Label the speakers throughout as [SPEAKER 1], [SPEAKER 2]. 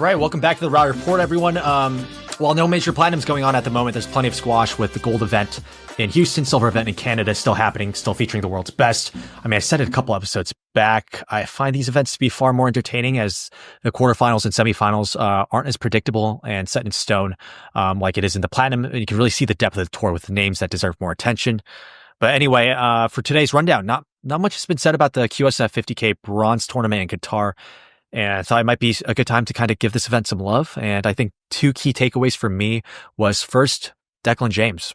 [SPEAKER 1] right, welcome back to the Rowdy Report, everyone. While no major platinums going on at the moment, there's plenty of squash with the gold event in Houston, silver event in Canada still happening, still featuring the world's best. I mean, I said it a couple episodes back. I find these events to be far more entertaining as the quarterfinals and semifinals aren't as predictable and set in stone like it is in the platinum. You can really see the depth of the tour with the names that deserve more attention. But anyway, for today's rundown, not much has been said about the QSF 50K bronze tournament in Qatar. And I thought it might be a good time to kind of give this event some love. And I think two key takeaways for me was first, Declan James.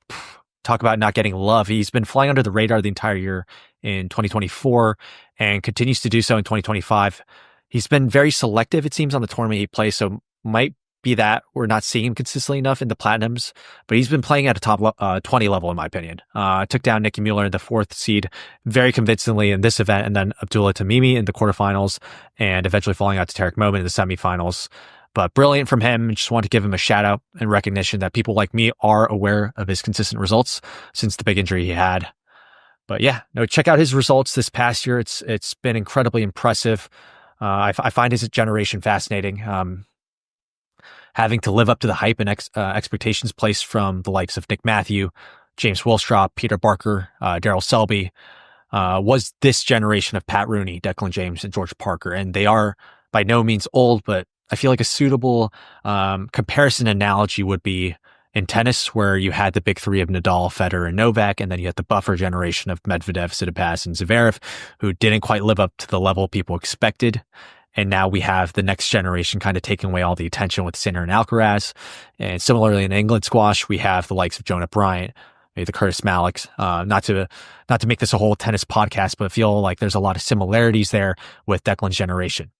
[SPEAKER 1] Talk about not getting love. He's been flying under the radar the entire year in 2024 and continues to do so in 2025. He's been very selective, it seems, on the tournament he plays. So might be that we're not seeing him consistently enough in the platinums, but he's been playing at a top 20 level, in my opinion. Took down Nicky Mueller in the 4th seed very convincingly in this event, and then Abdullah Tamimi in the quarterfinals, and eventually falling out to Tarek Moment in the semifinals. But brilliant from him. Just want to give him a shout out and recognition that people like me are aware of his consistent results since the big injury he had. But yeah, no, check out his results this past year. It's been incredibly impressive. I find his generation fascinating. Having to live up to the hype and expectations placed from the likes of Nick Matthew, James Willstrop, Peter Barker, Daryl Selby, was this generation of Pat Rooney, Declan James, and George Parker. And they are by no means old, but I feel like a suitable comparison analogy would be in tennis, where you had the big three of Nadal, Federer, and Novak, and then you had the buffer generation of Medvedev, Tsitsipas, and Zverev, who didn't quite live up to the level people expected. And now we have the next generation kind of taking away all the attention with Sinner and Alcaraz. And similarly in England squash, we have the likes of Jonah Bryant, maybe the Curtis Maliks. Not to make this a whole tennis podcast, but I feel like there's a lot of similarities there with Declan's generation.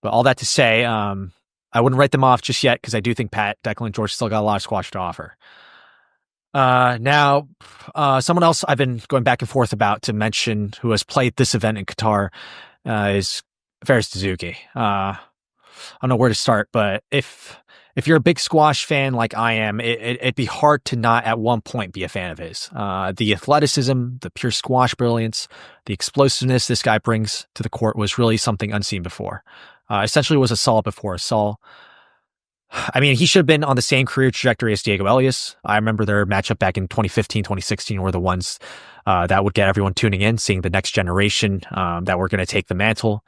[SPEAKER 1] But all that to say, I wouldn't write them off just yet because I do think Pat, Declan, and George still got a lot of squash to offer. Now, someone else I've been going back and forth about to mention who has played this event in Qatar is Fares Suzuki. I don't know where to start, but if you're a big squash fan like I am, it'd be hard to not at one point be a fan of his. The athleticism, the pure squash brilliance, the explosiveness this guy brings to the court was really something unseen before. Essentially was a Saul before a Saul. I mean, he should have been on the same career trajectory as Diego Elias. I remember their matchup back in 2015, 2016 were the ones that would get everyone tuning in, seeing the next generation that were going to take the mantle.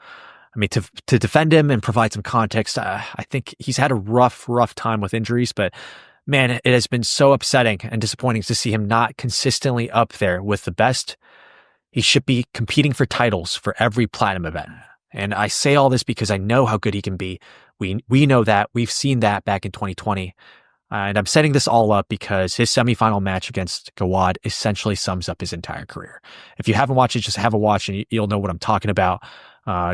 [SPEAKER 1] I mean, to defend him and provide some context, I think he's had a rough time with injuries, but man, it has been so upsetting and disappointing to see him not consistently up there with the best. He should be competing for titles for every platinum event. And I say all this because I know how good he can be. We know that. We've seen that back in 2020. And I'm setting this all up because his semifinal match against Gawad essentially sums up his entire career. If you haven't watched it, just have a watch and you'll know what I'm talking about.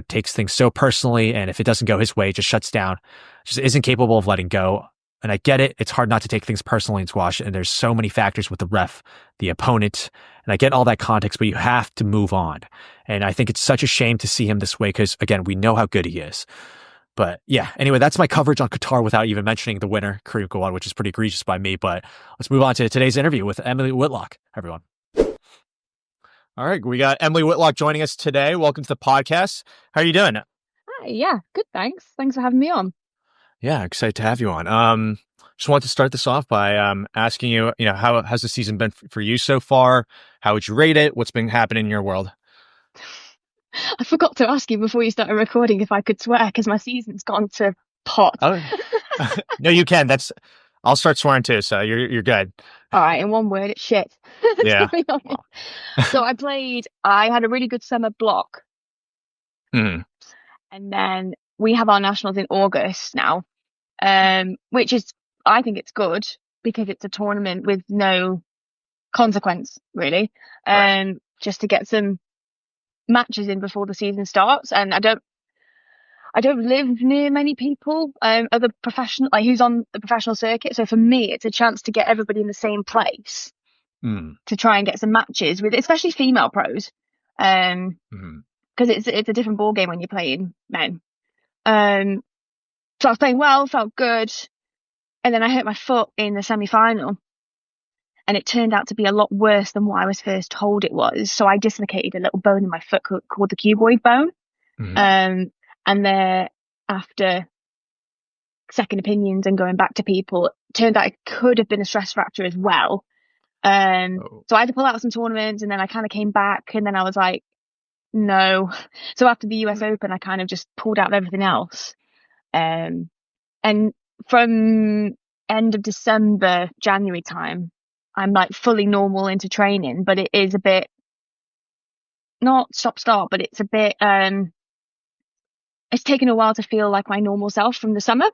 [SPEAKER 1] Takes things so personally, and if it doesn't go his way, just shuts down, just isn't capable of letting go. And I get it. It's hard not to take things personally in squash, and there's so many factors with the ref, the opponent, and I get all that context, but you have to move on. And I think it's such a shame to see him this way because, again, we know how good he is. But yeah, anyway, that's my coverage on Qatar without even mentioning the winner, Kareem Gawad, which is pretty egregious by me. But let's move on to today's interview with Emily Whitlock, everyone. All right, we got Emily Whitlock joining us today. Welcome to the podcast. How are you doing?
[SPEAKER 2] Hi, yeah, good, thanks. Thanks for having me on.
[SPEAKER 1] Yeah, excited to have you on. Just wanted to start this off by asking you, how has the season been for you so far? How would you rate it? What's been happening in your world?
[SPEAKER 2] I forgot to ask you before you started recording if I could swear because my season's gone to pot.
[SPEAKER 1] Oh. No, you can. I'll start swearing too, so you're good.
[SPEAKER 2] All right, in one word, it's shit.
[SPEAKER 1] Yeah.
[SPEAKER 2] So I had a really good summer block.
[SPEAKER 1] Mm.
[SPEAKER 2] And then we have our nationals in August now, which is, I think it's good because it's a tournament with no consequence, really.
[SPEAKER 1] Right.
[SPEAKER 2] Just to get some matches in before the season starts. And I don't live near many people, other professional, like who's on the professional circuit. So for me, it's a chance to get everybody in the same place to try and get some matches with, especially female pros, because it's a different ball game when you're playing men. So I was playing well, felt good, and then I hurt my foot in the semi-final, and it turned out to be a lot worse than what I was first told it was. So I dislocated a little bone in my foot called the cuboid bone. And thereafter, second opinions and going back to people. It turned out it could have been a stress fracture as well. So I had to pull out some tournaments, and then I kind of came back, and then I was like, no. So after the US Open, I kind of just pulled out of everything else. And from end of December, January time, I'm like fully normal into training, but it is a bit not stop-start, but it's a bit it's taken a while to feel like my normal self from the summer.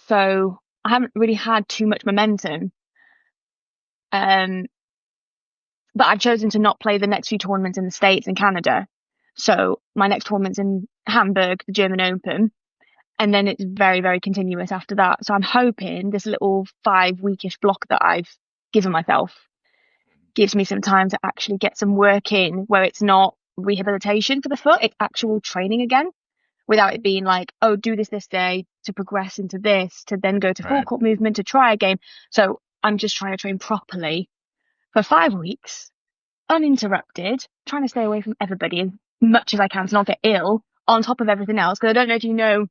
[SPEAKER 2] So I haven't really had too much momentum. But I've chosen to not play the next few tournaments in the States and Canada. So my next tournament's in Hamburg, the German Open. And then it's very, very continuous after that. So I'm hoping this little 5-weekish block that I've given myself gives me some time to actually get some work in where it's not rehabilitation for the foot, it's actual training again, without it being like, oh, do this day to progress into this, to then go to full court movement, to try again. So I'm just trying to train properly for 5 weeks, uninterrupted, trying to stay away from everybody as much as I can to not get ill on top of everything else. Because I don't know if you know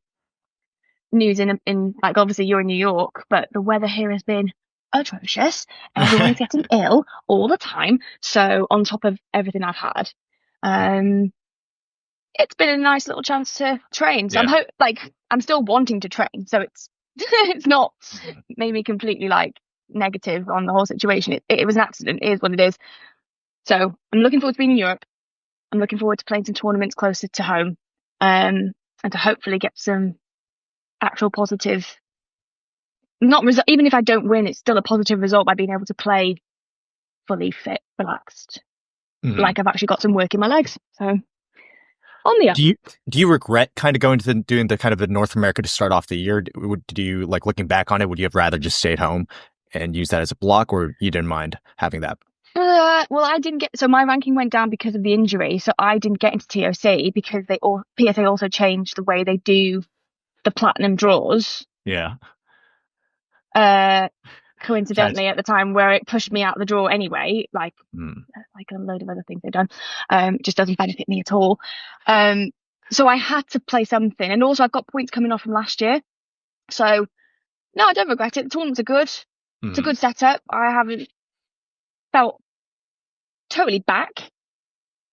[SPEAKER 2] news in like, obviously you're in New York, but the weather here has been atrocious. Everyone's getting ill all the time. So on top of everything I've had, it's been a nice little chance to train. So I'm still wanting to train. So it's it's not made me completely like negative on the whole situation. It was an accident. It is what it is. So I'm looking forward to being in Europe. I'm looking forward to playing some tournaments closer to home, and to hopefully get some actual positive, even if I don't win, it's still a positive result by being able to play fully fit, relaxed, like I've actually got some work in my legs. So on the up.
[SPEAKER 1] Do you regret kind of going to doing the kind of the North America to start off the year? Do you, like, looking back on it, would you have rather just stayed home and use that as a block, or you didn't mind having that?
[SPEAKER 2] Well, I didn't so my ranking went down because of the injury, so I didn't get into TOC because PSA also changed the way they do the platinum draws.
[SPEAKER 1] Yeah.
[SPEAKER 2] Coincidentally at the time where it pushed me out of the draw anyway, like a load of other things they've done, just doesn't benefit me at all. So I had to play something, and also I've got points coming off from last year, so no, I don't regret it. The tournaments are good. It's a good setup. I haven't felt totally back,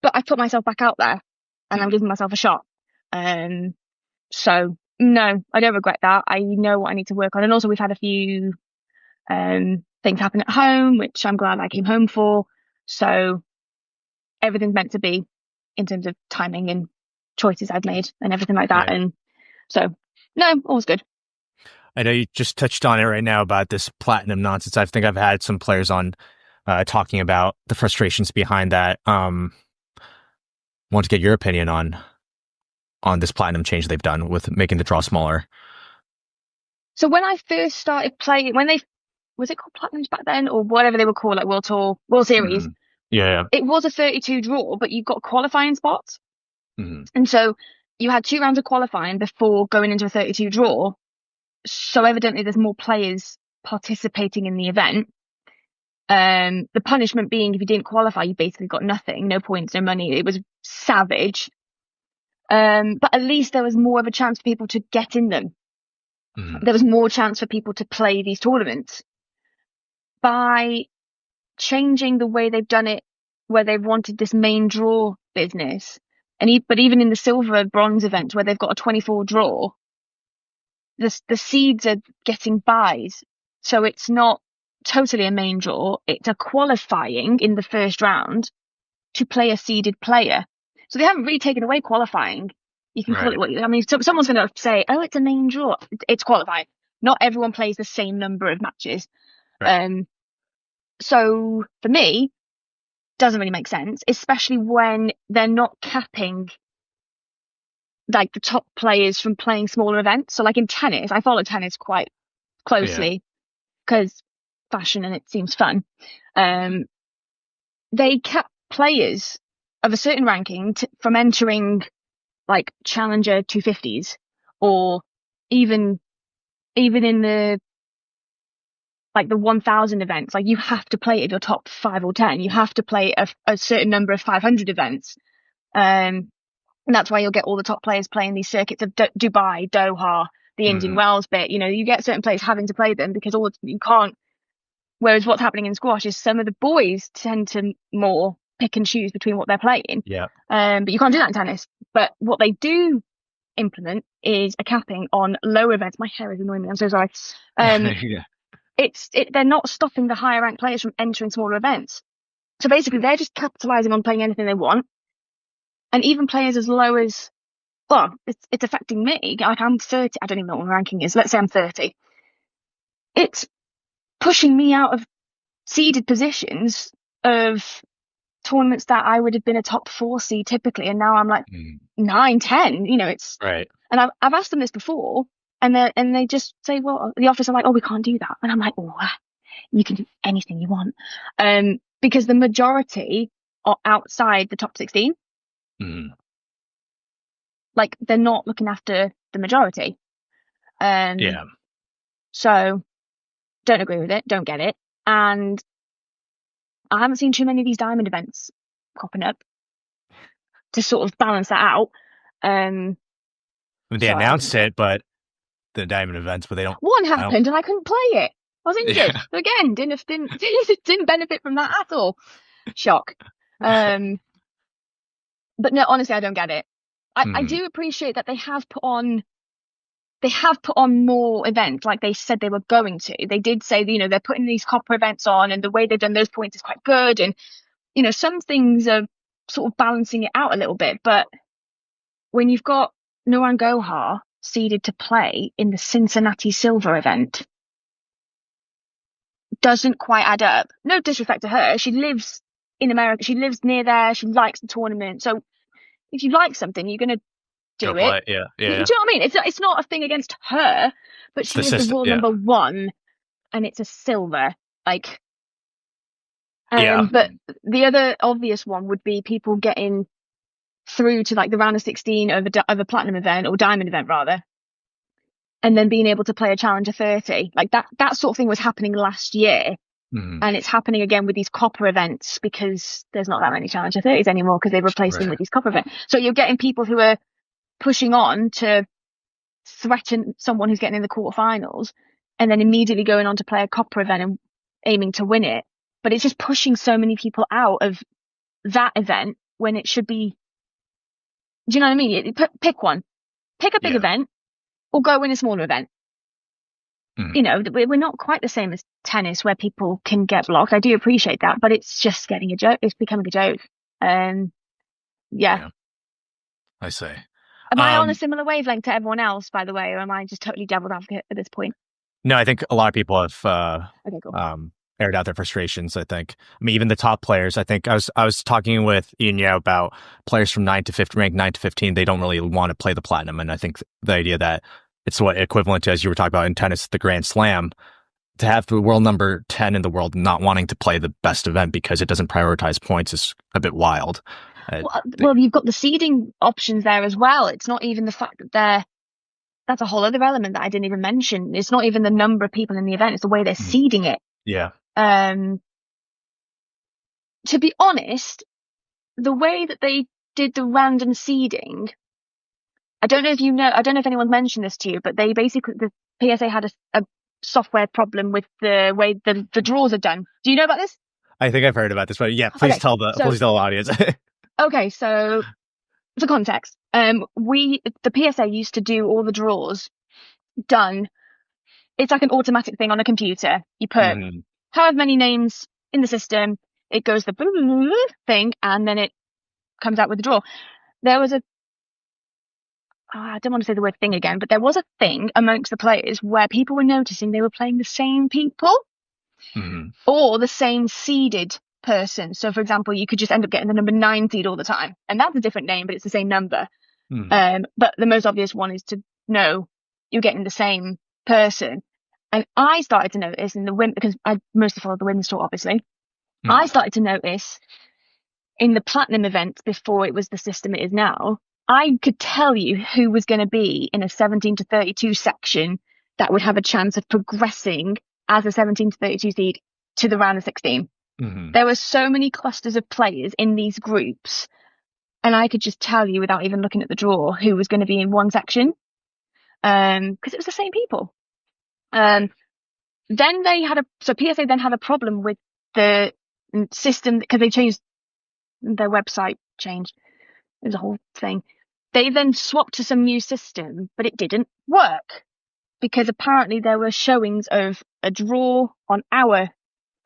[SPEAKER 2] but I put myself back out there, and I'm giving myself a shot. So no, I don't regret that. I know what I need to work on, and also we've had a few things happen at home, which I'm glad I came home for. So everything's meant to be in terms of timing and choices I've made and everything like that. And so no, all's good.
[SPEAKER 1] I know you just touched on it right now about this platinum nonsense. I think I've had some players on talking about the frustrations behind that. Want to get your opinion on this platinum change they've done with making the draw smaller.
[SPEAKER 2] So when I first started playing, was it called platinums back then, or whatever they were called, like World Tour, World Series?
[SPEAKER 1] Yeah.
[SPEAKER 2] It was a 32 draw, but you got qualifying spots. And so you had 2 rounds of qualifying before going into a 32 draw. So evidently there's more players participating in the event. The punishment being, if you didn't qualify, you basically got nothing, no points, no money. It was savage. But at least there was more of a chance for people to get in them. There was more chance for people to play these tournaments. By changing the way they've done it, where they've wanted this main draw business, but even in the silver bronze event where they've got a 24 draw, the seeds are getting buys, so it's not totally a main draw. It's a qualifying in the first round to play a seeded player. So they haven't really taken away qualifying. You can call it what you. I mean, someone's going to say, "Oh, it's a main draw." It's qualifying. Not everyone plays the same number of matches. So for me, doesn't really make sense, especially when they're not capping like the top players from playing smaller events. So like in tennis, I follow tennis quite closely because fashion and it seems fun. They cap players of a certain ranking from entering like challenger 250s, or even in the like the 1000 events. Like you have to play if you're top 5 or 10. You have to play a certain number of 500 events. And that's why you'll get all the top players playing these circuits of Dubai, Doha, the Indian Wells bit. You know, you get certain players having to play them because you can't. Whereas what's happening in squash is some of the boys tend to more pick and choose between what they're playing.
[SPEAKER 1] Yeah.
[SPEAKER 2] But you can't do that in tennis. But what they do implement is a capping on lower events. My hair is annoying me. I'm so sorry.
[SPEAKER 1] Yeah.
[SPEAKER 2] They're not stopping the higher ranked players from entering smaller events. So basically, they're just capitalizing on playing anything they want. And even players as low as, well, it's affecting me. Like, I'm 30. I don't even know what my ranking is. Let's say I'm 30. It's pushing me out of seeded positions of tournaments that I would have been a top 4 seed typically, and now I'm like 9, 10. You know, it's
[SPEAKER 1] right.
[SPEAKER 2] And I've asked them this before, and they just say, well, the office are like, oh, we can't do that, and I'm like, oh, you can do anything you want, because the majority are outside the top 16. Like, they're not looking after the majority.
[SPEAKER 1] Yeah.
[SPEAKER 2] So don't agree with it, don't get it, and I haven't seen too many of these diamond events popping up to sort of balance that out.
[SPEAKER 1] They announced it, but the diamond events, but they don't.
[SPEAKER 2] One happened and I couldn't play it. I was injured. Yeah. So again, didn't benefit from that at all. Shock. But no, honestly, I don't get it. I do appreciate that they have put on more events, like they said they were going to. They did say, you know, they're putting these copper events on, and the way they've done those points is quite good. And, you know, some things are sort of balancing it out a little bit. But when you've got Nuran Gohar seeded to play in the Cincinnati Silver event, doesn't quite add up. No disrespect to her. She lives in America. She lives near there. She likes the tournament. So if you like something, you're going to do it.
[SPEAKER 1] Yeah.
[SPEAKER 2] Do you know what I mean? It's not a thing against her, but she is the world number 1, and it's a silver. Like, but the other obvious one would be people getting through to like the round of 16 of a platinum event, or diamond event rather, and then being able to play a Challenger 30. Like that sort of thing was happening last year. And it's happening again with these copper events, because there's not that many Challenger 30s anymore, because they've replaced them with these copper events. So you're getting people who are pushing on to threaten someone who's getting in the quarterfinals, and then immediately going on to play a copper event and aiming to win it. But it's just pushing so many people out of that event when it should be. Do you know what I mean? Pick one. Pick a big event, or go win a smaller event. You know, we're not quite the same as tennis, where people can get blocked. I do appreciate that, but it's just getting a joke. It's becoming a joke. Yeah.
[SPEAKER 1] I say.
[SPEAKER 2] Am I on a similar wavelength to everyone else, by the way, or am I just totally devil's advocate at this point?
[SPEAKER 1] No, I think a lot of people have
[SPEAKER 2] okay, cool.
[SPEAKER 1] Aired out their frustrations. I think. I mean, even the top players. I think I was talking with Ian Yao about players from 9 to 15, ranked 9 to 15. They don't really want to play the platinum, and I think the idea that it's what equivalent to, as you were talking about in tennis, the Grand Slam, to have the world number 10 in the world not wanting to play the best event because it doesn't prioritize points is a bit wild.
[SPEAKER 2] Well, you've got the seeding options there as well. It's not even the fact that that's a whole other element that I didn't even mention. It's not even the number of people in the event. It's the way they're seeding it.
[SPEAKER 1] Yeah.
[SPEAKER 2] To be honest, the way that they did the random seeding, I don't know if anyone's mentioned this to you, but they basically, the PSA had a software problem with the way the draws are done. Do you know about this?
[SPEAKER 1] I think I've heard about this, but yeah, please tell the audience.
[SPEAKER 2] Okay, so for context, the PSA used to do all the draws done. It's like an automatic thing on a computer. You put however many names in the system, it goes the thing, and then it comes out with the draw. There was I don't want to say the word thing again, but there was a thing amongst the players where people were noticing they were playing the same people or the same seeded person. So, for example, you could just end up getting the number 9 seed all the time, and that's a different name, but it's the same number. But the most obvious one is to know you're getting the same person. And I started to notice in the women, because I mostly follow the women's tour, obviously. I started to notice in the platinum events before it was the system it is now. I could tell you who was going to be in a 17 to 32 section that would have a chance of progressing as a 17 to 32 seed to the round of 16. There were so many clusters of players in these groups and I could just tell you without even looking at the draw who was going to be in one section, because it was the same people. Then PSA then had a problem with the system because they changed their website change. It was a whole thing. They then swapped to some new system, but it didn't work because apparently there were showings of a draw on our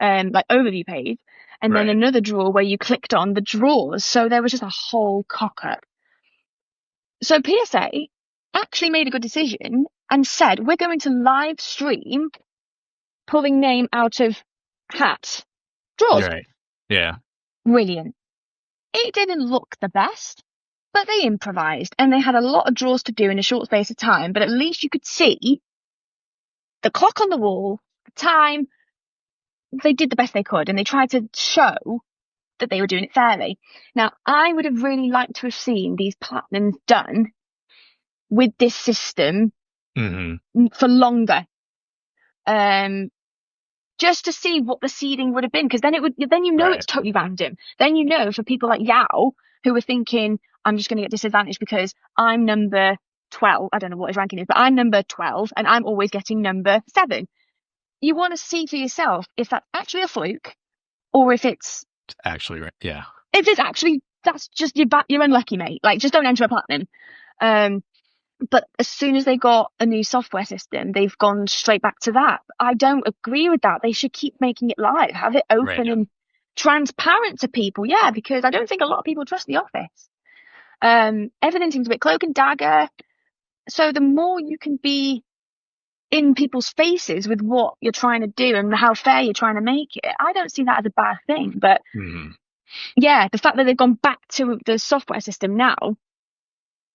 [SPEAKER 2] like overview page, and then another draw where you clicked on the draws. So there was just a whole cock up. So PSA actually made a good decision and said, we're going to live stream pulling name out of hat draws.
[SPEAKER 1] Right. Yeah.
[SPEAKER 2] Brilliant. It didn't look the best, but they improvised and they had a lot of draws to do in a short space of time. But at least you could see the clock on the wall, the time. They did the best they could and they tried to show that they were doing it fairly. Now, I would have really liked to have seen these platinums done with this system for longer. Just to see what the seeding would have been, because then it's totally random. Then for people like Yao who were thinking, I'm just going to get disadvantaged because I'm number 12. I don't know what his ranking is, but I'm number 12 and I'm always getting number 7. You want to see for yourself if that's actually a fluke or if it's
[SPEAKER 1] actually right. Yeah.
[SPEAKER 2] If it's actually, that's just you're unlucky, mate. Like, just don't enter a platinum. But as soon as they got a new software system, they've gone straight back to that. I don't agree with that. They should keep making it live, have it open and transparent to people. Yeah, because I don't think a lot of people trust the office. Everything seems a bit cloak and dagger. So the more you can be in people's faces with what you're trying to do and how fair you're trying to make it, I don't see that as a bad thing. But yeah, the fact that they've gone back to the software system now,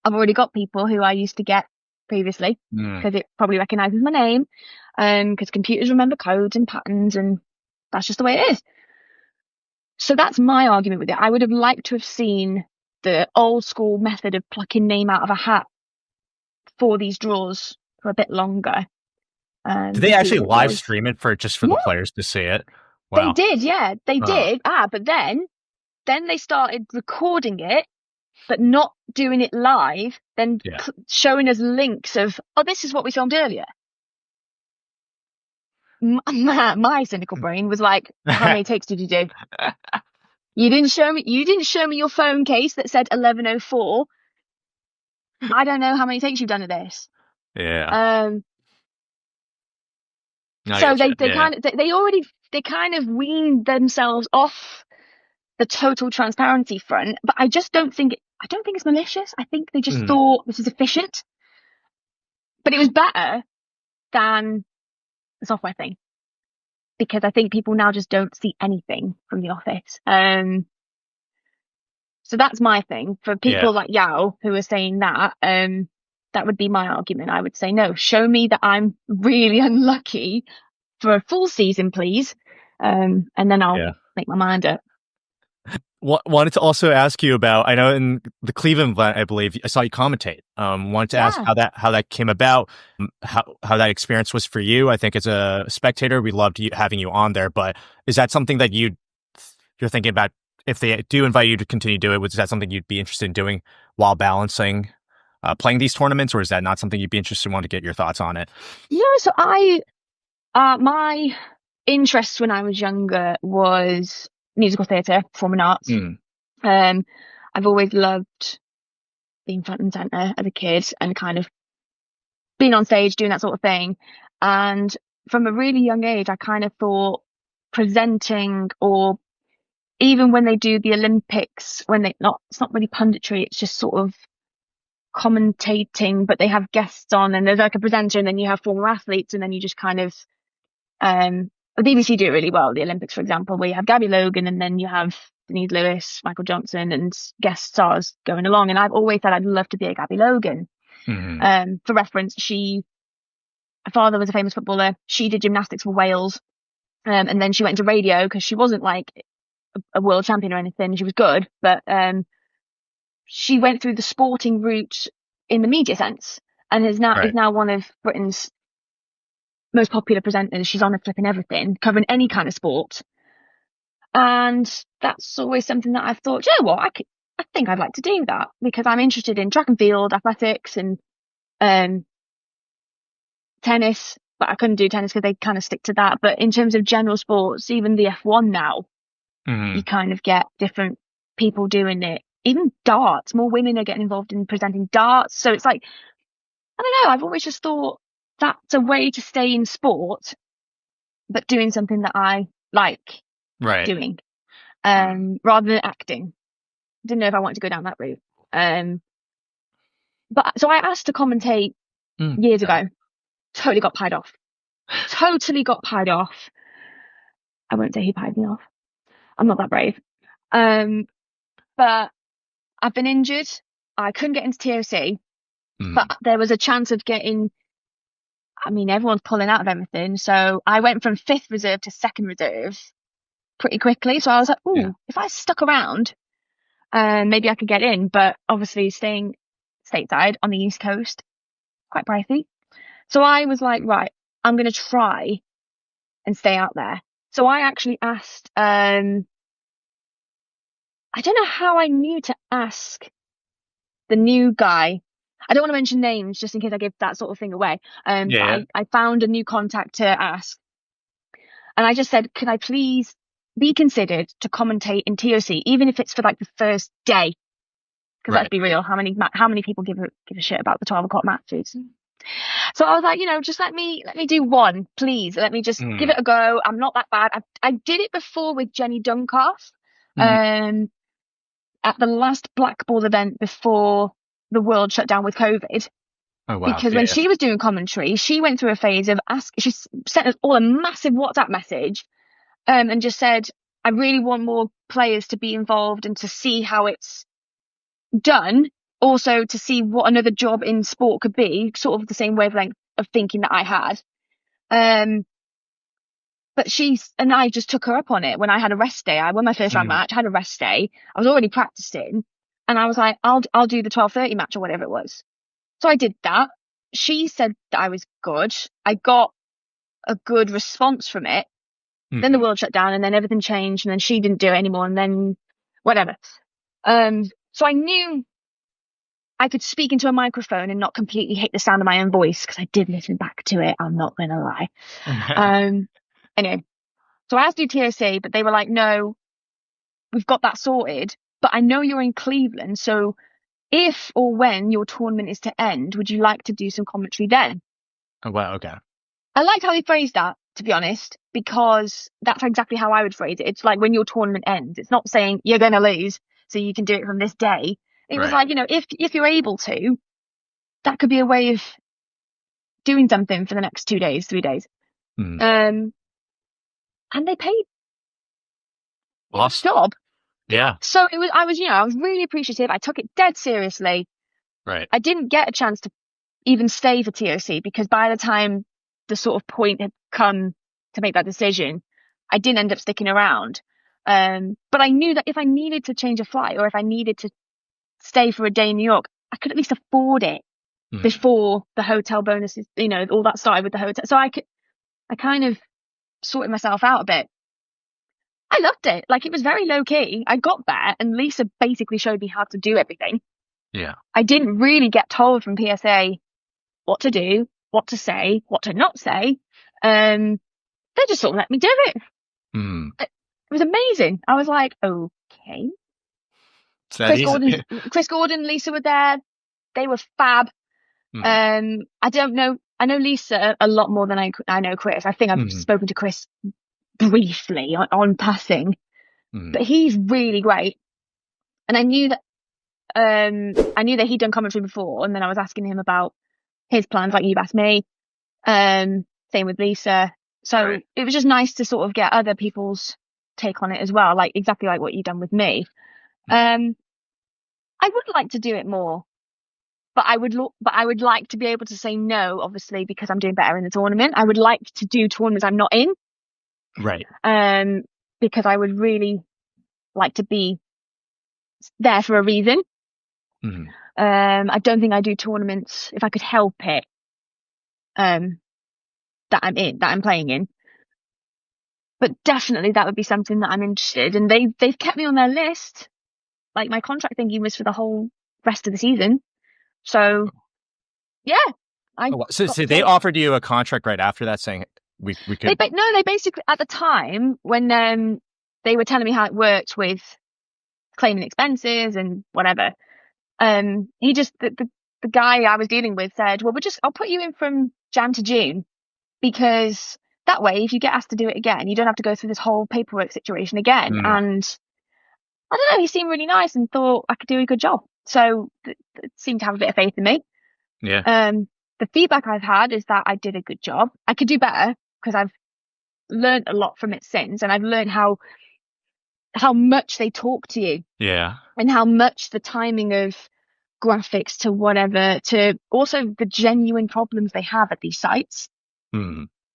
[SPEAKER 2] I've already got people who I used to get previously because it probably recognizes my name, because computers remember codes and patterns, and that's just the way it is. So that's my argument with it. I would have liked to have seen the old school method of plucking name out of a hat for these draws for a bit longer.
[SPEAKER 1] Did they actually live stream it for the players to see it?
[SPEAKER 2] Wow. They did, yeah, they did. But then they started recording it, but not doing it live, then showing us links of, this is what we filmed earlier. My cynical brain was like, how many takes did you do? You didn't show me your phone case that said 11:04. I don't know how many takes you've done of this.
[SPEAKER 1] Yeah.
[SPEAKER 2] So they kind of weaned themselves off the total transparency front, but I just don't think it's malicious. I think they just thought this is efficient, but it was better than the software thing because I think people now just don't see anything from the office. So that's my thing for people like Yao who are saying that. That would be my argument. I would say, no, show me that I'm really unlucky for a full season, please. And then I'll make my mind up.
[SPEAKER 1] Wanted to also ask you about, I know in the Cleveland event, I believe I saw you commentate. Wanted to ask how that came about, how that experience was for you. I think as a spectator, we loved having you on there, but is that something that you're thinking about? If they do invite you to continue to do it, is that something you'd be interested in doing while balancing playing these tournaments, or is that not something you'd be interested in? Want to get your thoughts on it?
[SPEAKER 2] Yeah, so my interest when I was younger was musical theatre, performing arts. I've always loved being front and centre as a kid and kind of being on stage, doing that sort of thing. And from a really young age, I kind of thought presenting, or even when they do the Olympics, it's not really punditry, it's just sort of commentating, but they have guests on and there's like a presenter and then you have former athletes and then you just kind of the BBC do it really well, the Olympics for example, where you have Gabby Logan and then you have Denise Lewis, Michael Johnson and guest stars going along, and I've always said I'd love to be a Gabby Logan. For reference, her father was a famous footballer, she did gymnastics for Wales, and then she went into radio because she wasn't like a world champion or anything, she was good, but she went through the sporting route in the media sense and is now one of Britain's most popular presenters. She's on a flipping everything, covering any kind of sport. And that's always something that I've thought, you know what, I think I'd like to do that because I'm interested in track and field, athletics, and um, tennis. But I couldn't do tennis because they kind of stick to that. But in terms of general sports, even the F1 now, you kind of get different people doing it. Even darts, more women are getting involved in presenting darts. So it's like, I don't know, I've always just thought that's a way to stay in sport, but doing something that I like
[SPEAKER 1] Right.
[SPEAKER 2] doing, rather than acting. Didn't know if I wanted to go down that route. But so I asked to commentate years ago. Totally got pied off. Totally got pied off. I won't say who pied me off. I'm not that brave. But I've been injured. I couldn't get into TOC, but there was a chance of getting. I mean, everyone's pulling out of everything. So I went from 5th reserve to 2nd reserve pretty quickly. So I was like, ooh, if I stuck around, maybe I could get in. But obviously staying stateside on the East Coast, quite pricey. So I was like, right, I'm going to try and stay out there. So I actually asked, I don't know how I knew to ask the new guy. I don't want to mention names just in case I give that sort of thing away. But I found a new contact to ask. And I just said, could I please be considered to commentate in TOC, even if it's for like the first day? Because let's be real, how many people give a shit about the 12 o'clock matches? So I was like, just let me do one, please. Let me just give it a go. I'm not that bad. I did it before with Jenny Dunkoff, at the last Black Ball event before the world shut down with COVID.
[SPEAKER 1] Oh, wow.
[SPEAKER 2] Because when she was doing commentary, she went through a phase of she sent us all a massive WhatsApp message, and just said, I really want more players to be involved and to see how it's done. Also to see what another job in sport could be, sort of the same wavelength of thinking that I had. But I just took her up on it when I had a rest day. I won my first round match, I had a rest day. I was already practicing and I was like, I'll do the 12:30 match or whatever it was. So I did that. She said that I was good. I got a good response from it. Then the world shut down and then everything changed and then she didn't do it anymore and then whatever. So I knew I could speak into a microphone and not completely hate the sound of my own voice because I did listen back to it. I'm not going to lie. Anyway, so I asked to do TOC, but they were like, no, we've got that sorted. But I know you're in Cleveland. So if or when your tournament is to end, would you like to do some commentary then?
[SPEAKER 1] Oh, wow. Okay.
[SPEAKER 2] I liked how he phrased that, to be honest, because that's exactly how I would phrase it. It's like when your tournament ends. It's not saying you're going to lose, so you can do it from this day. It was like, if you're able to, that could be a way of doing something for the next 2 days, 3 days. And they paid a job.
[SPEAKER 1] Yeah.
[SPEAKER 2] So I was really appreciative. I took it dead seriously.
[SPEAKER 1] Right.
[SPEAKER 2] I didn't get a chance to even stay for TOC because by the time the sort of point had come to make that decision, I didn't end up sticking around. But I knew that if I needed to change a flight or if I needed to stay for a day in New York, I could at least afford it before the hotel bonuses, all that started with the hotel. So I kind of sorted myself out a bit. I loved it. Like, it was very low key. I got there and Lisa basically showed me how to do everything.
[SPEAKER 1] Yeah. I
[SPEAKER 2] didn't really get told from PSA what to do, what to say, what to not say. They just sort of let me do it. It was amazing. I was like, okay. Chris Gordon, Lisa were there. They were fab. I don't know. I know Lisa a lot more than I know Chris. I think I've spoken to Chris briefly on passing, but he's really great. And I knew that he'd done commentary before, and then I was asking him about his plans, like you've asked me. Same with Lisa. So it was just nice to sort of get other people's take on it as well, like exactly like what you've done with me. I would like to do it more, but I would like to be able to say no, obviously, because I'm doing better in the tournament. I would like to do tournaments I'm not in.
[SPEAKER 1] Right.
[SPEAKER 2] Because I would really like to be there for a reason. I don't think I do tournaments if I could help it. That I'm playing in. But definitely that would be something that I'm interested in. They've kept me on their list like my contract thinking was for the whole rest of the season. So yeah,
[SPEAKER 1] so they offered you a contract right after that, saying we could.
[SPEAKER 2] They basically at the time when they were telling me how it worked with claiming expenses and whatever. He just the guy I was dealing with said, well, I'll put you in from Jan to June, because that way, if you get asked to do it again, you don't have to go through this whole paperwork situation again. And I don't know, he seemed really nice and thought I could do a good job. So seemed to have a bit of faith in me.
[SPEAKER 1] Yeah.
[SPEAKER 2] The feedback I've had is that I did a good job. I could do better because I've learned a lot from it since, and I've learned how much they talk to you.
[SPEAKER 1] Yeah.
[SPEAKER 2] And how much the timing of graphics to whatever, to also the genuine problems they have at these sites.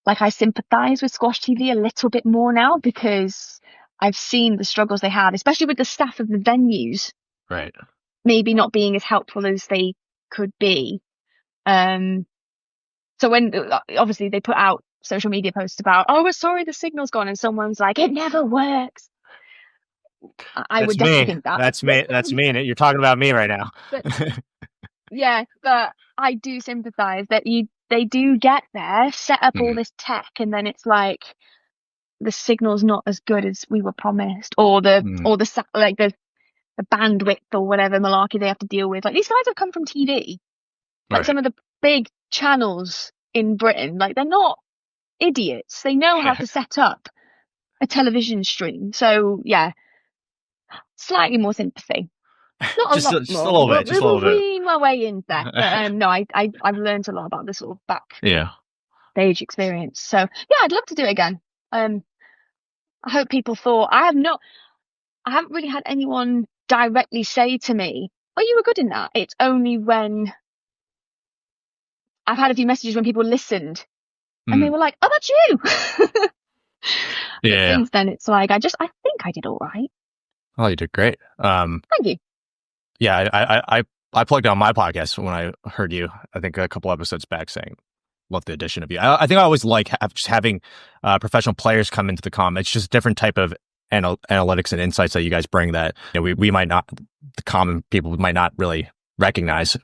[SPEAKER 2] Like, I sympathize with Squash TV a little bit more now because I've seen the struggles they have, especially with the staff of the venues.
[SPEAKER 1] Right.
[SPEAKER 2] Maybe not being as helpful as they could be. So when obviously they put out social media posts about, oh, we're sorry the signal's gone, and someone's like, it never works. I would definitely think that.
[SPEAKER 1] That's me. That's me. You're talking about me right now.
[SPEAKER 2] But, yeah, but I do sympathize that they do get there, set up all this tech, and then it's like the signal's not as good as we were promised, or the bandwidth or whatever malarkey they have to deal with. Like, these guys have come from TV, like some of the big channels in Britain. Like, they're not idiots. They know how to set up a television stream. So yeah, slightly more sympathy. Not
[SPEAKER 1] just
[SPEAKER 2] a lot
[SPEAKER 1] just
[SPEAKER 2] more.
[SPEAKER 1] a little bit. Just a little bit.
[SPEAKER 2] We'll my way into that. But no, I've learned a lot about this sort of backstage experience. So yeah, I'd love to do it again. I hope people thought I haven't really had anyone directly say to me, "Oh, you were good in that." It's only when I've had a few messages when people listened and they were like, "Oh, that's you."
[SPEAKER 1] Yeah.
[SPEAKER 2] Since then, it's like I think I did all right.
[SPEAKER 1] Oh, you did great.
[SPEAKER 2] Thank you.
[SPEAKER 1] Yeah, I plugged on my podcast when I heard you, I think a couple episodes back, saying, love the addition of you. I think I always like just having professional players come into the comm. It's just a different type of analytics and insights that you guys bring that we might not, the common people might not really recognize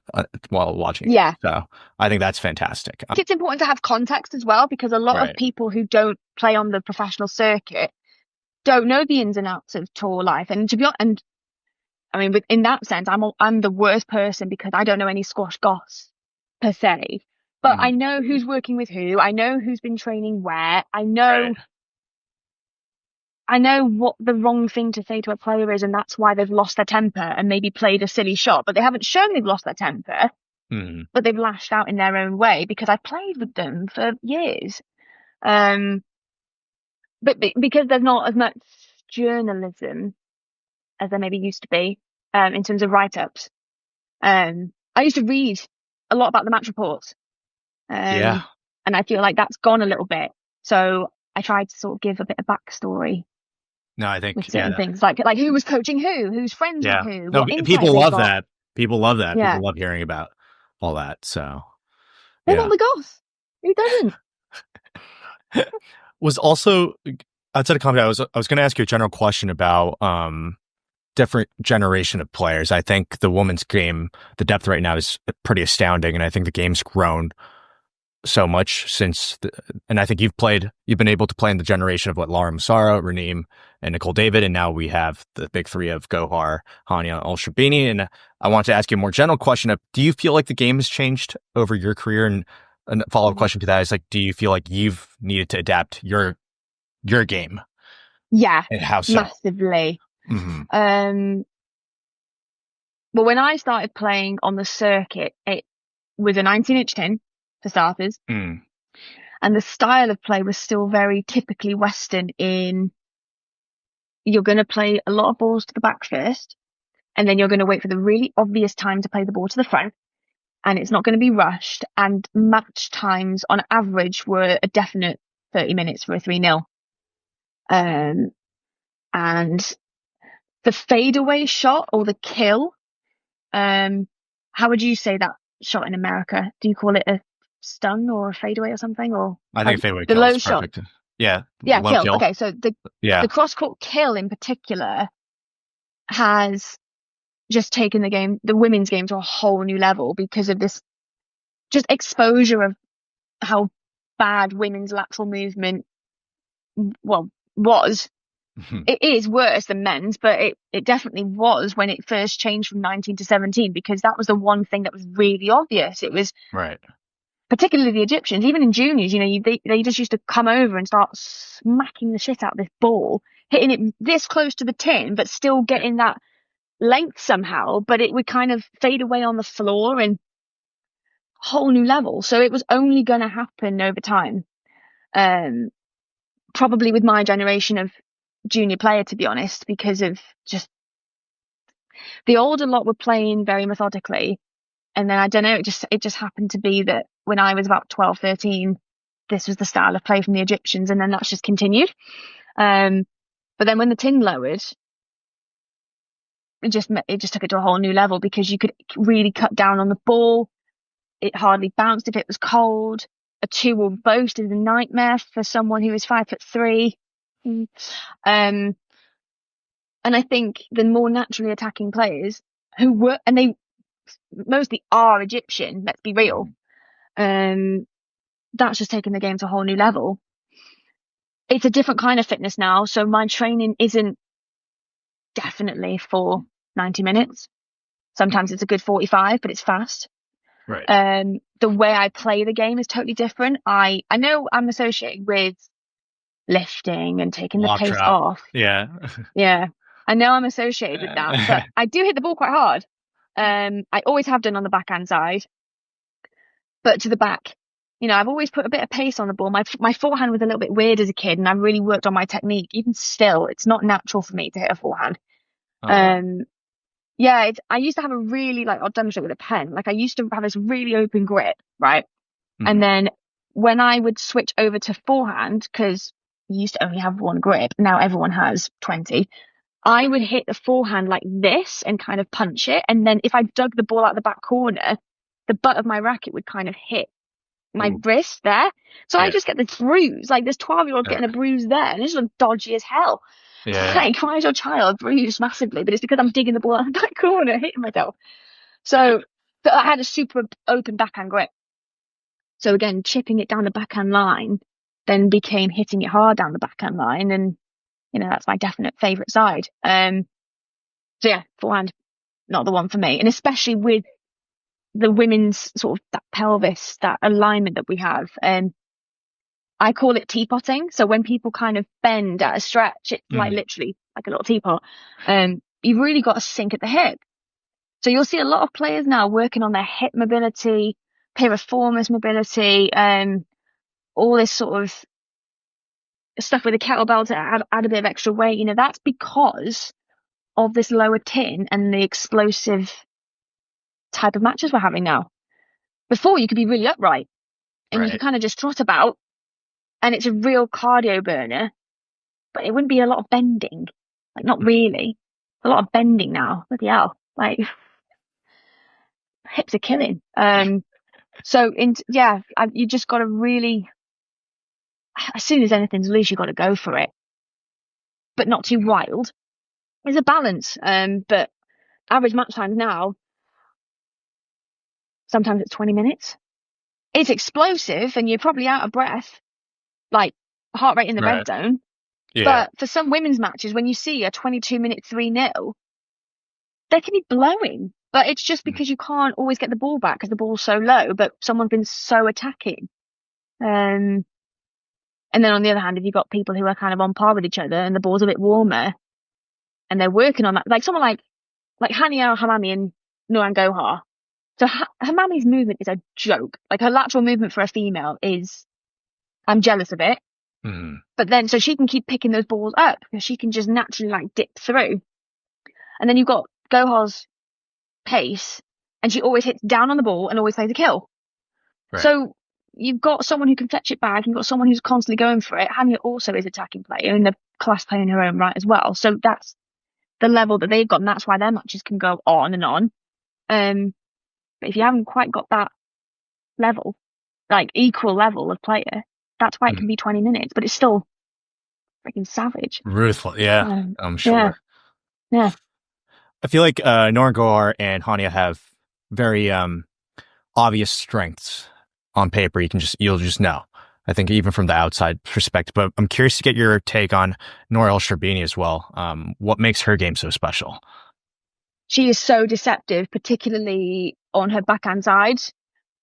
[SPEAKER 1] while watching.
[SPEAKER 2] Yeah.
[SPEAKER 1] So I think that's fantastic.
[SPEAKER 2] It's important to have context as well, because a lot of people who don't play on the professional circuit don't know the ins and outs of tour life. And to be honest, and I mean, in that sense, I'm the worst person because I don't know any squash goss per se, but I know who's working with who. I know who's been training where. I know what the wrong thing to say to a player is, and that's why they've lost their temper and maybe played a silly shot, but they haven't shown they've lost their temper, but they've lashed out in their own way because I played with them for years. But because there's not as much journalism as there maybe used to be, in terms of write-ups. I used to read a lot about the match reports. And I feel like that's gone a little bit. So I tried to sort of give a bit of backstory.
[SPEAKER 1] No, I think
[SPEAKER 2] with certain things, like who was coaching who's friends with who.
[SPEAKER 1] No, people love that. People love that. People love hearing about all that. So
[SPEAKER 2] they want the goss. Who doesn't?
[SPEAKER 1] Was also outside of comedy, I was going to ask you a general question about different generation of players. I think the women's game, the depth right now is pretty astounding, and I think the game's grown so much since. And I think you've been able to play in the generation of Laura Massaro, Raneem, and Nicole David, and now we have the big three of Gohar, Hania, Al-Shabini. And I want to ask you a more general question of: do you feel like the game has changed over your career? And a follow-up question to that is, like, do you feel like you've needed to adapt your game?
[SPEAKER 2] Yeah,
[SPEAKER 1] and how so?
[SPEAKER 2] Massively. Well, when I started playing on the circuit, it was a 19-inch tin for starters, and the style of play was still very typically Western. In you're going to play a lot of balls to the back first, and then you're going to wait for the really obvious time to play the ball to the front. And it's not going to be rushed. And match times on average were a definite 30 minutes for a 3-0. And the fadeaway shot or the kill, how would you say that shot in America? Do you call it a stun or a fadeaway or something? Or
[SPEAKER 1] I think fadeaway
[SPEAKER 2] the
[SPEAKER 1] kill
[SPEAKER 2] low
[SPEAKER 1] is perfect.
[SPEAKER 2] shot.
[SPEAKER 1] Yeah,
[SPEAKER 2] kill. Okay, so the cross-court kill in particular has just taken the women's game to a whole new level because of this just exposure of how bad women's lateral movement, well, was. It is worse than men's, but it definitely was when it first changed from 19 to 17, because that was the one thing that was really obvious. It was
[SPEAKER 1] Right.
[SPEAKER 2] particularly the Egyptians, even in juniors, they just used to come over and start smacking the shit out of this ball, hitting it this close to the tin, but still getting that length somehow, but it would kind of fade away on the floor and whole new level. So it was only going to happen over time. Probably with my generation of junior player, to be honest, because of just the older lot were playing very methodically. And then I don't know, it just happened to be that when I was about 12, 13, this was the style of play from the Egyptians, and then that's just continued. But then when the tin lowered, it just took it to a whole new level, because you could really cut down on the ball. It hardly bounced if it was cold. A 2-wall boast is a nightmare for someone who is 5'3". And I think the more naturally attacking players who were, and they mostly are Egyptian, let's be real, that's just taken the game to a whole new level. It's a different kind of fitness now, so my training isn't definitely for 90 minutes. Sometimes it's a good 45, but it's fast.
[SPEAKER 1] Right.
[SPEAKER 2] The way I play the game is totally different. I know I'm associated with lifting and taking the
[SPEAKER 1] Lob
[SPEAKER 2] pace
[SPEAKER 1] trap.
[SPEAKER 2] off.
[SPEAKER 1] Yeah.
[SPEAKER 2] Yeah, I know I'm associated with that, but I do hit the ball quite hard. I always have done on the backhand side, but to the back, I've always put a bit of pace on the ball. My forehand was a little bit weird as a kid, and I really worked on my technique. Even still, it's not natural for me to hit a forehand. Yeah, I used to have a really, I'll demonstrate with a pen. I used to have this really open grip, right? And then when I would switch over to forehand, because you used to only have one grip, now everyone has 20, I would hit the forehand like this and kind of punch it. And then if I dug the ball out the back corner, the butt of my racket would kind of hit my wrist there. So I just get this bruise, like this 12-year-old getting a bruise there, and it's just dodgy as hell.
[SPEAKER 1] Yeah.
[SPEAKER 2] Like, why is your child bruised massively? But it's because I'm digging the ball out the back corner, hitting myself. So, but I had a super open backhand grip. So again, chipping it down the backhand line then became hitting it hard down the backhand line, and that's my definite favourite side. So yeah, forehand, not the one for me, and especially with the women's sort of that pelvis, that alignment that we have. I call it teapotting. So when people kind of bend at a stretch, it's like literally like a little teapot. You've really got to sink at the hip. So you'll see a lot of players now working on their hip mobility, piriformis mobility, all this sort of stuff with a kettlebell to add a bit of extra weight. That's because of this lower tin and the explosive type of matches we're having now. Before, you could be really upright and you could kind of just trot about, and it's a real cardio burner, but it wouldn't be a lot of bending. Not really. A lot of bending now. Bloody hell. Hips are killing. So you just got to really, as soon as anything's loose, you got to go for it, but not too wild. There's a balance. But average match times now, sometimes it's 20 minutes. It's explosive, and you're probably out of breath, heart rate in the red zone. Yeah. But for some women's matches, when you see a 22-minute 3-0, they can be blowing. But it's just because you can't always get the ball back because the ball's so low, but someone's been so attacking. And then on the other hand, if you've got people who are kind of on par with each other and the ball's a bit warmer and they're working on that, like someone like Hania Hamami and Nuran Gohar. So Hamami's movement is a joke. Her lateral movement for a female is, I'm jealous of it. But then, so she can keep picking those balls up because she can just naturally dip through. And then you've got Gohar's pace, and she always hits down on the ball and always plays a kill. Right. So you've got someone who can fetch it back, and you've got someone who's constantly going for it. Hania also is attacking player and a class player in her own right as well. So that's the level that they've got, and that's why their matches can go on and on. But if you haven't quite got that level, equal level of player, that's why it can be 20 minutes, but it's still freaking savage.
[SPEAKER 1] Ruthless, yeah, I'm sure.
[SPEAKER 2] Yeah.
[SPEAKER 1] I feel like Norgor and Hania have very obvious strengths on paper. You'll just know. I think even from the outside perspective. But I'm curious to get your take on Nora El Sherbini as well. What makes her game so special?
[SPEAKER 2] She is so deceptive, particularly on her backhand side.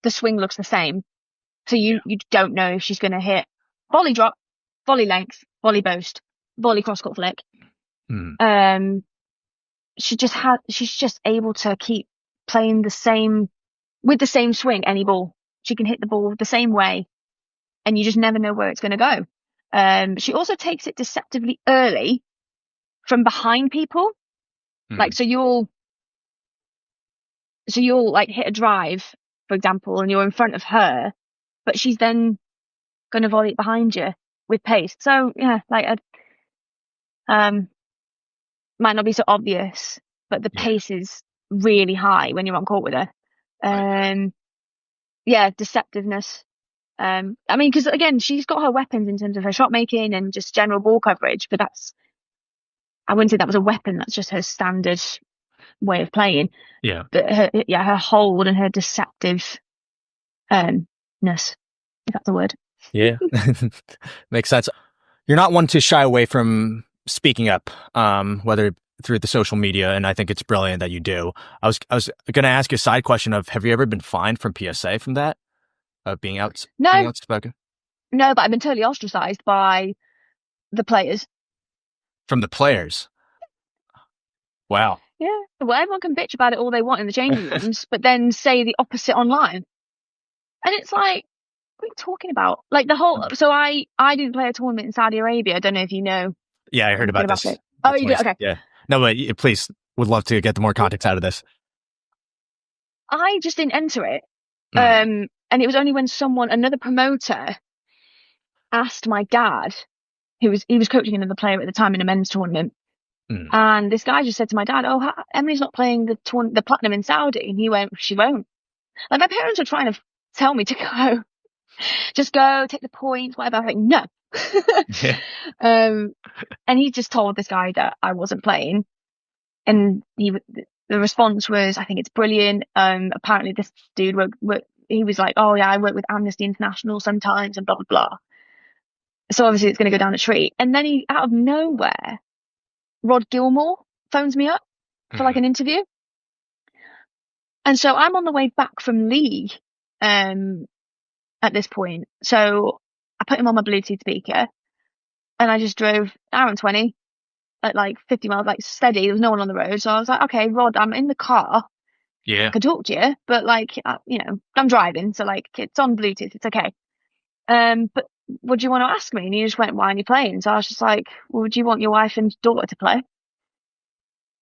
[SPEAKER 2] The swing looks the same. So you don't know if she's going to hit volley drop, volley length, volley boast, volley cross-court flick. She's just able to keep playing with the same swing, any ball. She can hit the ball the same way, and you just never know where it's going to go. She also takes it deceptively early from behind people. Like, so you'll like hit a drive, for example, and you're in front of her, but she's then going to volley it behind you with pace. So yeah, like, might not be so obvious, but the pace is really high when you're on court with her. Yeah, deceptiveness. I mean, because again, she's got her weapons in terms of her shot making and just general ball coverage, but I wouldn't say that was a weapon. That's just her standard way of playing.
[SPEAKER 1] Yeah.
[SPEAKER 2] But her hold and her deceptiveness, if that's a word.
[SPEAKER 1] Yeah. Makes sense. You're not one to shy away from speaking up, whether through the social media, and I think it's brilliant that you do. I was going to ask you a side question of, have you ever been fined from PSA from that? Being outspoken?
[SPEAKER 2] No, but I've been totally ostracized by the players.
[SPEAKER 1] From the players? Wow.
[SPEAKER 2] Yeah. Well, everyone can bitch about it all they want in the changing rooms, but then say the opposite online. And it's like, what are you talking about? Like the whole, so I didn't play a tournament in Saudi Arabia. I don't know if you know.
[SPEAKER 1] Yeah, I heard about this.
[SPEAKER 2] It. Oh, you did? Okay.
[SPEAKER 1] Yeah. No, but please, would love to get the more context out of this.
[SPEAKER 2] I just didn't enter it. And it was only when another promoter asked my dad, he was coaching another player at the time in a men's tournament. And this guy just said to my dad, "Oh, Emily's not playing the platinum in Saudi." And he went, "She won't." Like, my parents were trying to tell me to go. Just go, take the points, whatever. I'm like, no. And he just told this guy that I wasn't playing. And the response was, "I think it's brilliant." Apparently this dude he was like, "Oh yeah, I work with Amnesty International sometimes," and blah, blah, blah. So obviously it's going to go down a tree. And then he, out of nowhere, Rod Gilmore phones me up for like an interview. And so I'm on the way back from League at this point. So I put him on my Bluetooth speaker and I just drove an hour and 20 at like 50 miles, like steady. There was no one on the road. So I was like, "Okay, Rod, I'm in the car.
[SPEAKER 1] Yeah.
[SPEAKER 2] I can talk to you, but like, I'm driving. So like, it's on Bluetooth. It's okay. But what do you want to ask me?" And he just went, "Why aren't you playing?" So I was just like, "Well, do you want your wife and daughter to play?"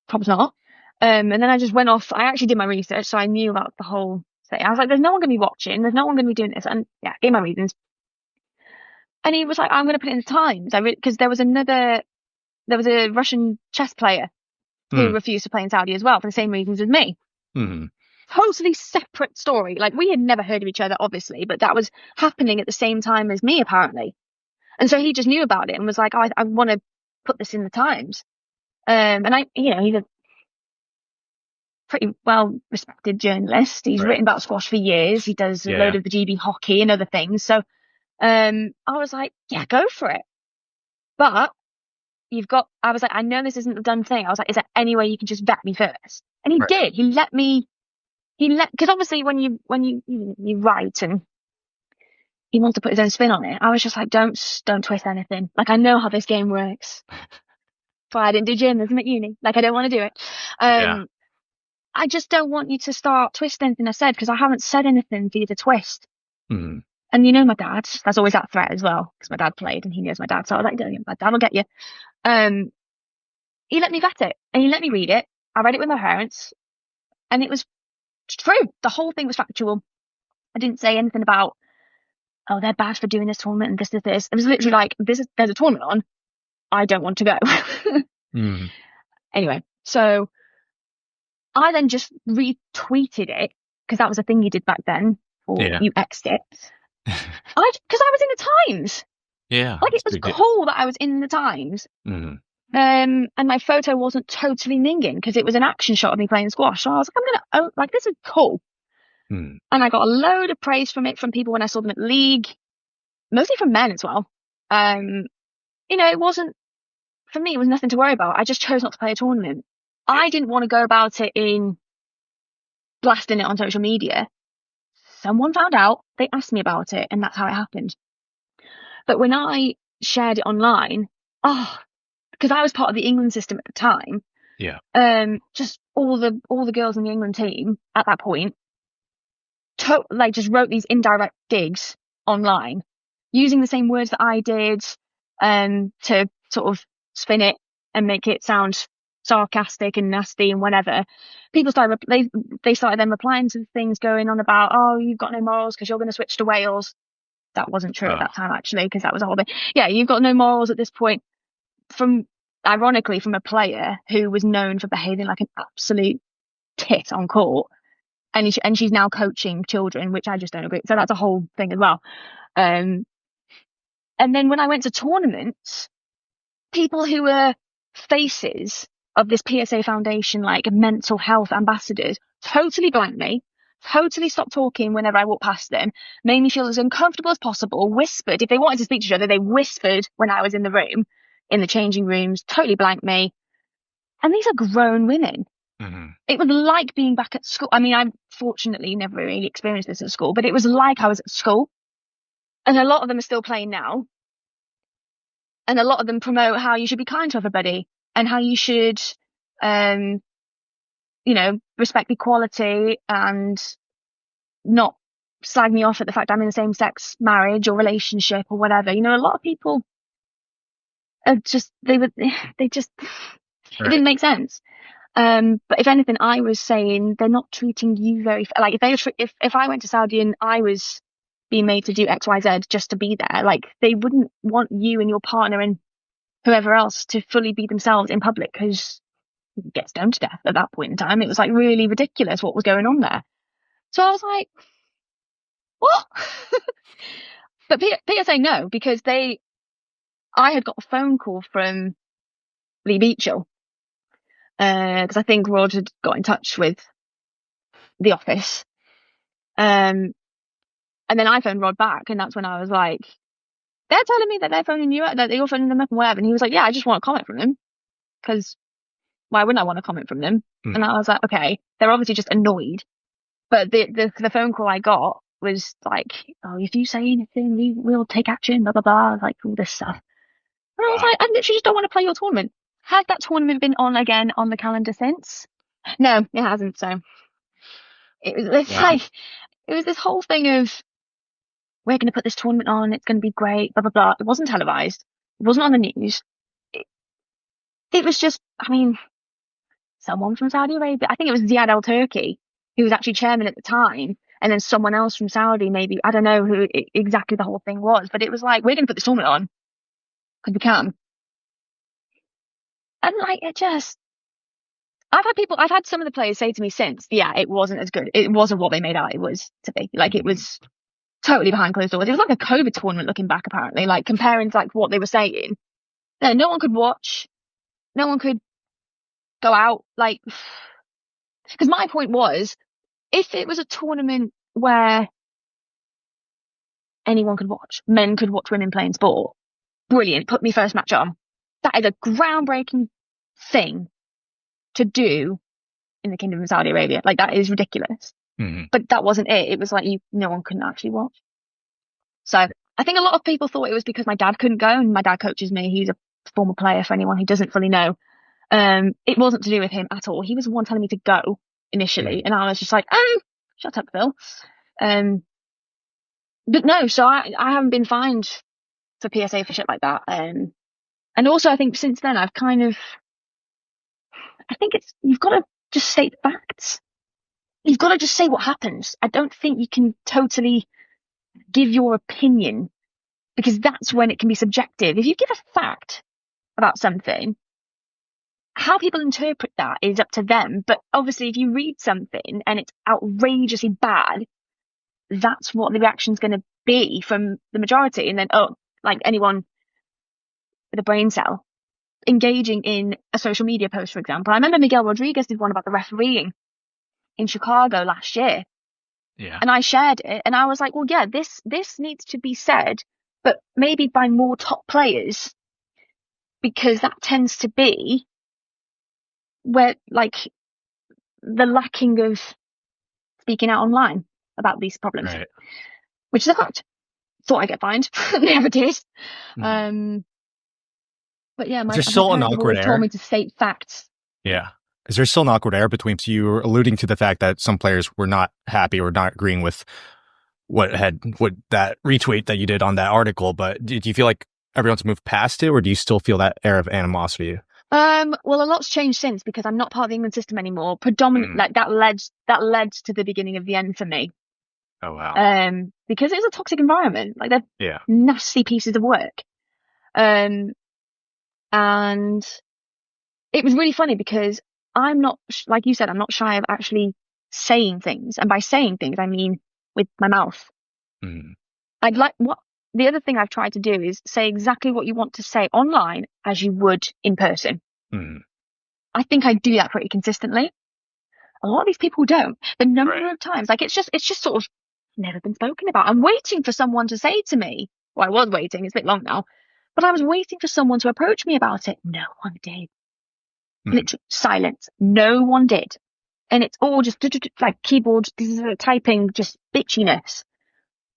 [SPEAKER 2] Probably not. And then I just went off. I actually did my research, so I knew about the whole thing. I was like, "There's no one going to be watching. There's no one going to be doing this." And yeah, gave my reasons. And he was like, "I'm going to put it in the Times." Because there was a Russian chess player who refused to play in Saudi as well for the same reasons as me. Totally separate story. Like, we had never heard of each other, obviously, but that was happening at the same time as me, apparently. And so he just knew about it and was like, "Oh, I want to put this in the Times." And he's a pretty well respected journalist. He's written about squash for years. He does a load of the GB hockey and other things. So I was like, yeah, go for it. But I was like, "I know this isn't a done thing." I was like, "Is there any way you can just vet me first?" And he did. He let me, because obviously when you write and he wants to put his own spin on it, I was just like, don't twist anything. Like, I know how this game works. That's why I didn't do journalism at uni. Like, I don't want to do it. I just don't want you to start twisting anything I said, because I haven't said anything for you to twist. And my dad, there's always that threat as well, because my dad played and he knows my dad. So I was like, "My dad will get you." He let me vet it and he let me read it. I read it with my parents and it was true. The whole thing was factual. I didn't say anything about, "Oh, they're bad for doing this tournament and this. It was literally like, there's a tournament on. I don't want to go." Anyway, so I then just retweeted it, because that was a thing you did back then, or you X'd it. Because I was in the Times.
[SPEAKER 1] Yeah.
[SPEAKER 2] Like, it was cool that I was in the Times. And my photo wasn't totally minging because it was an action shot of me playing squash. So I was like, this is cool.
[SPEAKER 1] Hmm.
[SPEAKER 2] And I got a load of praise from people when I saw them at league, mostly from men as well. It wasn't, for me, it was nothing to worry about. I just chose not to play a tournament. I didn't want to go about it in blasting it on social media. Someone found out, they asked me about it, and that's how it happened. But when I shared it online, because I was part of the England system at the time,
[SPEAKER 1] Yeah.
[SPEAKER 2] just all the girls in the England team at that point, just wrote these indirect digs online, using the same words that I did, to sort of spin it and make it sound sarcastic and nasty and whatever. People started they started then replying to things going on about, oh, you've got no morals because you're going to switch to Wales. That wasn't true at that time, actually, because that was a whole thing. Yeah, you've got no morals at this point. Ironically, from a player who was known for behaving like an absolute tit on court, and she's now coaching children, which I just don't agree. So that's a whole thing as well. And then when I went to tournaments, people who were faces of this PSA Foundation, like mental health ambassadors, totally blanked me, totally stopped talking whenever I walked past them, made me feel as uncomfortable as possible, whispered. If they wanted to speak to each other, they whispered when I was in the room, in the changing rooms, totally blanked me. And these are grown women.
[SPEAKER 1] Mm-hmm.
[SPEAKER 2] It was like being back at school. I mean, I fortunately never really experienced this at school, but it was like I was at school. And a lot of them are still playing now. And a lot of them promote how you should be kind to everybody and how you should, respect equality and not slag me off at the fact I'm in a same-sex marriage or relationship or whatever. A lot of people are just, it didn't make sense. But if anything, I was saying they're not treating you very like if I went to Saudi and I was being made to do X, Y, Z just to be there, like they wouldn't want you and your partner and whoever else to fully be themselves in public because you get stoned to death at that point in time. It was like really ridiculous what was going on there. So I was like, what? But PSA no, because I had got a phone call from Lee Beachill, because I think Rod had got in touch with the office. And then I phoned Rod back, and that's when I was like, they're telling me that they're phoning you up, that you're phoning them up and whatever. And he was like, yeah, I just want a comment from them, because why wouldn't I want a comment from them?
[SPEAKER 1] Mm.
[SPEAKER 2] And I was like, okay, they're obviously just annoyed. But the phone call I got was like, oh, if you say anything, we'll take action, blah, blah, blah, like all this stuff. And I was like, I literally just don't want to play your tournament. Has that tournament been on again on the calendar since? No, it hasn't. So it was this whole thing of, we're going to put this tournament on, it's going to be great, blah, blah, blah. It wasn't televised. It wasn't on the news. It was just, someone from Saudi Arabia, I think it was Ziad Al Turki, who was actually chairman at the time, and then someone else from Saudi, maybe, I don't know who exactly the whole thing was, but it was like, we're going to put this tournament on, because we can. And I've had some of the players say to me since, yeah, it wasn't as good. It wasn't what they made out it was to be. Like, it was totally behind closed doors. It was like a COVID tournament looking back, apparently, like comparing to like what they were saying. No one could watch. No one could go out. Like, because my point was, if it was a tournament where anyone could watch, men could watch women playing sport, brilliant, put me first match on. That is a groundbreaking thing to do in the Kingdom of Saudi Arabia. Like, that is ridiculous.
[SPEAKER 1] Mm-hmm.
[SPEAKER 2] But that wasn't it. It was like no one couldn't actually watch. So I think a lot of people thought it was because my dad couldn't go, and my dad coaches me. He's a former player, for anyone who doesn't fully know. It wasn't to do with him at all. He was the one telling me to go initially, and I was just like, oh, shut up, Phil. But no, so I haven't been fined for PSA for shit like that. And also I think since then I think you've got to just state the facts. You've got to just say what happens. I don't think you can totally give your opinion, because that's when it can be subjective. If you give a fact about something, how people interpret that is up to them. But obviously if you read something and it's outrageously bad, that's what the reaction's going to be from the majority. And then, like anyone with a brain cell engaging in a social media post, for example. I remember Miguel Rodriguez did one about the refereeing in Chicago last year.
[SPEAKER 1] Yeah.
[SPEAKER 2] And I shared it, and I was like, well, yeah, this needs to be said, but maybe by more top players, because that tends to be where, like, the lacking of speaking out online about these problems,
[SPEAKER 1] Right.
[SPEAKER 2] which is a fact. Thought I'd get fined. Never did.
[SPEAKER 1] Mhm.
[SPEAKER 2] But yeah,
[SPEAKER 1] Is
[SPEAKER 2] my
[SPEAKER 1] there still an
[SPEAKER 2] parents have
[SPEAKER 1] awkward
[SPEAKER 2] always told me
[SPEAKER 1] air?
[SPEAKER 2] to state facts.
[SPEAKER 1] Yeah. Is there still an awkward air between, so you were alluding to the fact that some players were not happy or not agreeing with what that retweet that you did on that article, but do you feel like everyone's moved past it, or do you still feel that air of animosity?
[SPEAKER 2] Well, a lot's changed since, because I'm not part of the England system anymore. Predominantly, like, that led to the beginning of the end for me.
[SPEAKER 1] Oh, wow.
[SPEAKER 2] Because it's a toxic environment. Like, they're
[SPEAKER 1] Yeah.
[SPEAKER 2] nasty pieces of work. And it was really funny because I'm not, like you said, I'm not shy of actually saying things. And by saying things, I mean with my mouth.
[SPEAKER 1] Mm.
[SPEAKER 2] The other thing I've tried to do is say exactly what you want to say online as you would in person.
[SPEAKER 1] Mm.
[SPEAKER 2] I think I do that pretty consistently. A lot of these people don't. The number
[SPEAKER 1] Right.
[SPEAKER 2] of times, like, it's just sort of never been spoken about. I'm waiting for someone to say to me, well, I was waiting, it's a bit long now, but I was waiting for someone to approach me about it. No one did.
[SPEAKER 1] Mm.
[SPEAKER 2] Literally silence. No one did. And it's all just like keyboard typing, just bitchiness.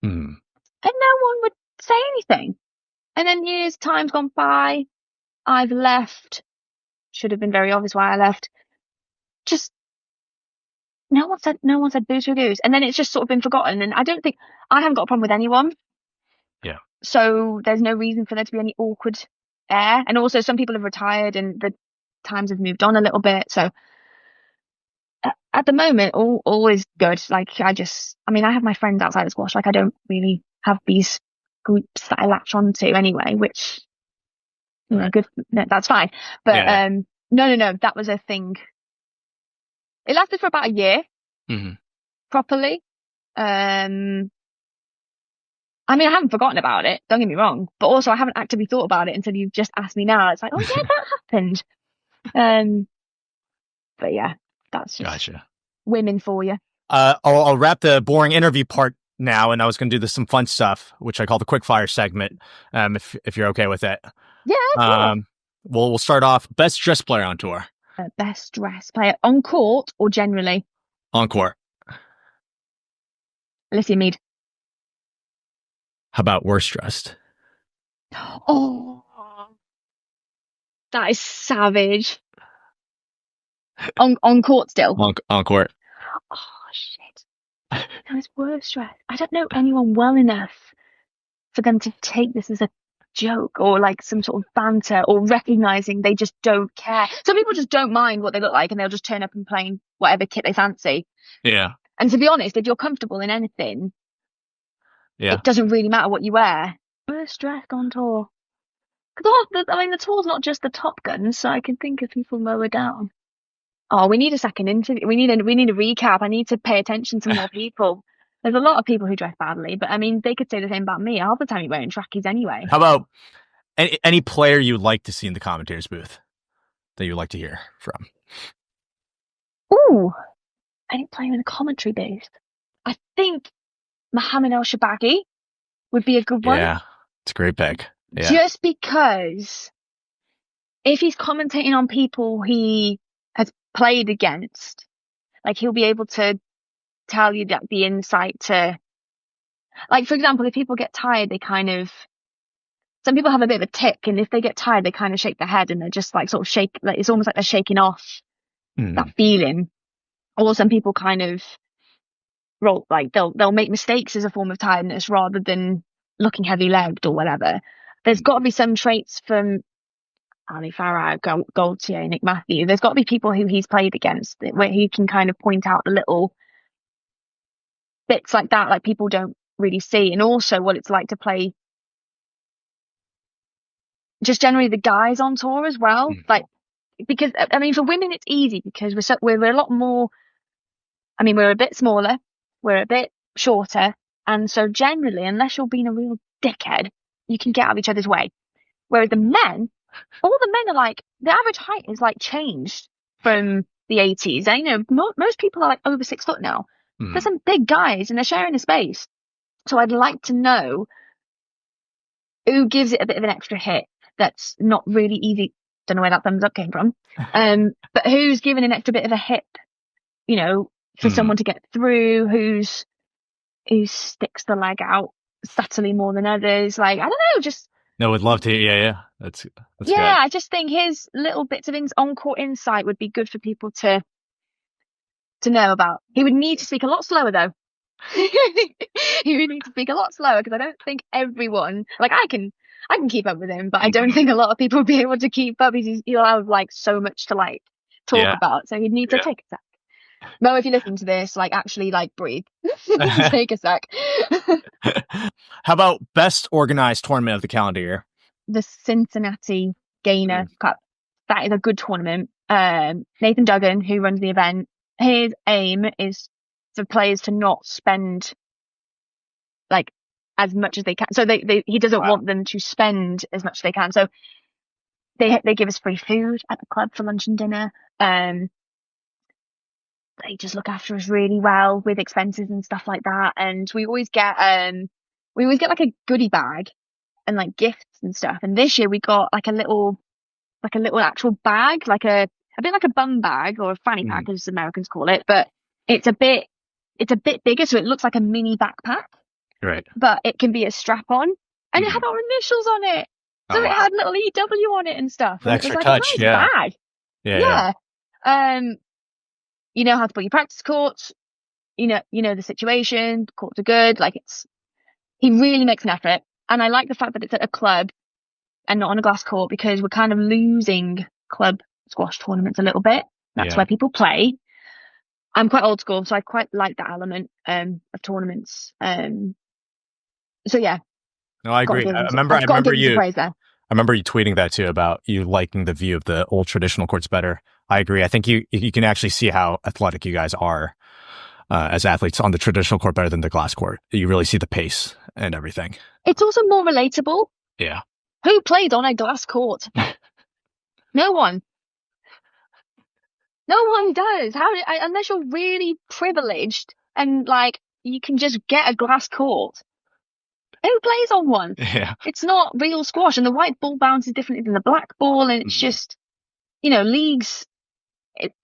[SPEAKER 1] Mm.
[SPEAKER 2] And no one would say anything. And then years, time's gone by. I've left. Should have been very obvious why I left. Just no one said booze or goose. And then it's just sort of been forgotten. And I haven't got a problem with anyone.
[SPEAKER 1] Yeah.
[SPEAKER 2] So there's no reason for there to be any awkward air. And also, some people have retired and the times have moved on a little bit. So at the moment, all is good. Like, I have my friends outside of squash. Like, I don't really have these groups that I latch onto anyway, which, you know,
[SPEAKER 1] Right.
[SPEAKER 2] good. No, that's fine. But
[SPEAKER 1] Yeah.
[SPEAKER 2] no, that was a thing. It lasted for about a year
[SPEAKER 1] Mm-hmm.
[SPEAKER 2] properly. I haven't forgotten about it. Don't get me wrong, but also I haven't actively thought about it until you've just asked me now. It's like, oh yeah, that happened. But yeah, that's just
[SPEAKER 1] Gotcha.
[SPEAKER 2] women for you.
[SPEAKER 1] I'll wrap the boring interview part now, and I was going to do some fun stuff, which I call the quick fire segment. If you're okay with it.
[SPEAKER 2] Yeah.
[SPEAKER 1] We'll start off. Best dressed player on tour.
[SPEAKER 2] Best dressed player on court or generally?
[SPEAKER 1] On court.
[SPEAKER 2] Alicia Mead.
[SPEAKER 1] How about worst dressed?
[SPEAKER 2] Oh, that is savage. On court still.
[SPEAKER 1] On court.
[SPEAKER 2] Oh shit. No, it's worst dressed. I don't know anyone well enough for them to take this as a joke or like some sort of banter or recognizing they just don't care. Some people just don't mind what they look like and they'll just turn up and play whatever kit they fancy.
[SPEAKER 1] Yeah.
[SPEAKER 2] And to be honest, if you're comfortable in anything,
[SPEAKER 1] Yeah.
[SPEAKER 2] it doesn't really matter what you wear. Worst dress on tour. Because the tour's not just the Top Guns, so I can think of people lower down. Oh, we need a second interview. We need a recap. I need to pay attention to more people. There's a lot of people who dress badly, but I mean, they could say the same about me. Half the time you're wearing trackies anyway.
[SPEAKER 1] How about any player you'd like to see in the commentators booth that you'd like to hear from?
[SPEAKER 2] Ooh, any player in the commentary booth? I think Mohammed El Shabaghi would be a good one.
[SPEAKER 1] Yeah, it's a great pick. Yeah.
[SPEAKER 2] Just because if he's commentating on people he has played against, like, he'll be able to tell you that the insight to, like, for example, if people get tired, some people have a bit of a tick, and if they get tired, they kind of shake their head and they're just like sort of shake, like it's almost like they're shaking off that feeling. Or some people kind of roll, like they'll make mistakes as a form of tiredness rather than looking heavy-legged or whatever. There's got to be some traits from Ali Farah, Gaultier, Nick Matthew. There's got to be people who he's played against where he can kind of point out the little bits like that, like people don't really see, and also what it's like to play. Just generally the guys on tour as well, like, because I mean for women it's easy because we're a lot more. I mean, we're a bit smaller, we're a bit shorter, and so generally, unless you're being a real dickhead, you can get out of each other's way. Whereas the men, all the men are like, the average height is like changed from the 80s. And, most people are like over 6 foot now. There's
[SPEAKER 1] Mm.
[SPEAKER 2] some big guys and they're sharing a space. So I'd like to know who gives it a bit of an extra hit that's not really easy. Don't know where that thumbs up came from. But who's giving an extra bit of a hip, for
[SPEAKER 1] Mm.
[SPEAKER 2] someone to get through, who sticks the leg out subtly more than others. Like, I don't know, just
[SPEAKER 1] No, would love to. Yeah. That's
[SPEAKER 2] yeah,
[SPEAKER 1] good.
[SPEAKER 2] I just think his little bits of on-court insight would be good for people to know about. He would need to speak a lot slower though. He would need to speak a lot slower because I don't think everyone, like I can keep up with him, but I don't
[SPEAKER 1] Mhm.
[SPEAKER 2] think a lot of people would be able to keep up because he'll have like so much to like talk
[SPEAKER 1] Yeah.
[SPEAKER 2] about. So he'd need to take a sec. Mo, if you listen to this, like actually like breathe. Take a sec.
[SPEAKER 1] How about best organized tournament of the calendar year?
[SPEAKER 2] The Cincinnati Gainer Cup. That is a good tournament. Nathan Duggan, who runs the event, his aim is for players to not spend like as much as they can. So he doesn't
[SPEAKER 1] Wow.
[SPEAKER 2] want them to spend as much as they can. So they give us free food at the club for lunch and dinner. They just look after us really well with expenses and stuff like that. And we always get like a goodie bag and like gifts and stuff. And this year we got like a little actual bag, like a bit like a bum bag or a fanny pack,
[SPEAKER 1] Mm.
[SPEAKER 2] as Americans call it, but it's a bit bigger, so it looks like a mini backpack,
[SPEAKER 1] Right.
[SPEAKER 2] but it can be a strap on, and it
[SPEAKER 1] Mm.
[SPEAKER 2] had our initials on it, so
[SPEAKER 1] Oh
[SPEAKER 2] it
[SPEAKER 1] wow.
[SPEAKER 2] had little EW on it and stuff,
[SPEAKER 1] The
[SPEAKER 2] and it was
[SPEAKER 1] extra
[SPEAKER 2] like a
[SPEAKER 1] touch.
[SPEAKER 2] nice
[SPEAKER 1] Yeah.
[SPEAKER 2] bag.
[SPEAKER 1] Yeah.
[SPEAKER 2] Yeah. You know how to put your practice courts. You know the situation. The courts are good. Like he really makes an effort, and I like the fact that it's at a club and not on a glass court because we're kind of losing club squash tournaments a little bit. That's
[SPEAKER 1] Yeah.
[SPEAKER 2] where people play. I'm quite old school, so I quite like that element of tournaments. So yeah,
[SPEAKER 1] No, I
[SPEAKER 2] got to
[SPEAKER 1] agree.
[SPEAKER 2] give him.
[SPEAKER 1] I
[SPEAKER 2] I've got to
[SPEAKER 1] remember
[SPEAKER 2] give him some
[SPEAKER 1] you.
[SPEAKER 2] praise there.
[SPEAKER 1] I remember you tweeting that too about you liking the view of the old traditional courts better. I agree. I think you can actually see how athletic you guys are as athletes on the traditional court better than the glass court. You really see the pace and everything.
[SPEAKER 2] It's also more relatable.
[SPEAKER 1] Yeah.
[SPEAKER 2] Who plays on a glass court? No one. No one does. Unless you're really privileged and like you can just get a glass court. Who plays on one?
[SPEAKER 1] Yeah.
[SPEAKER 2] It's not real squash, and the white ball bounces differently than the black ball, and it's just, leagues.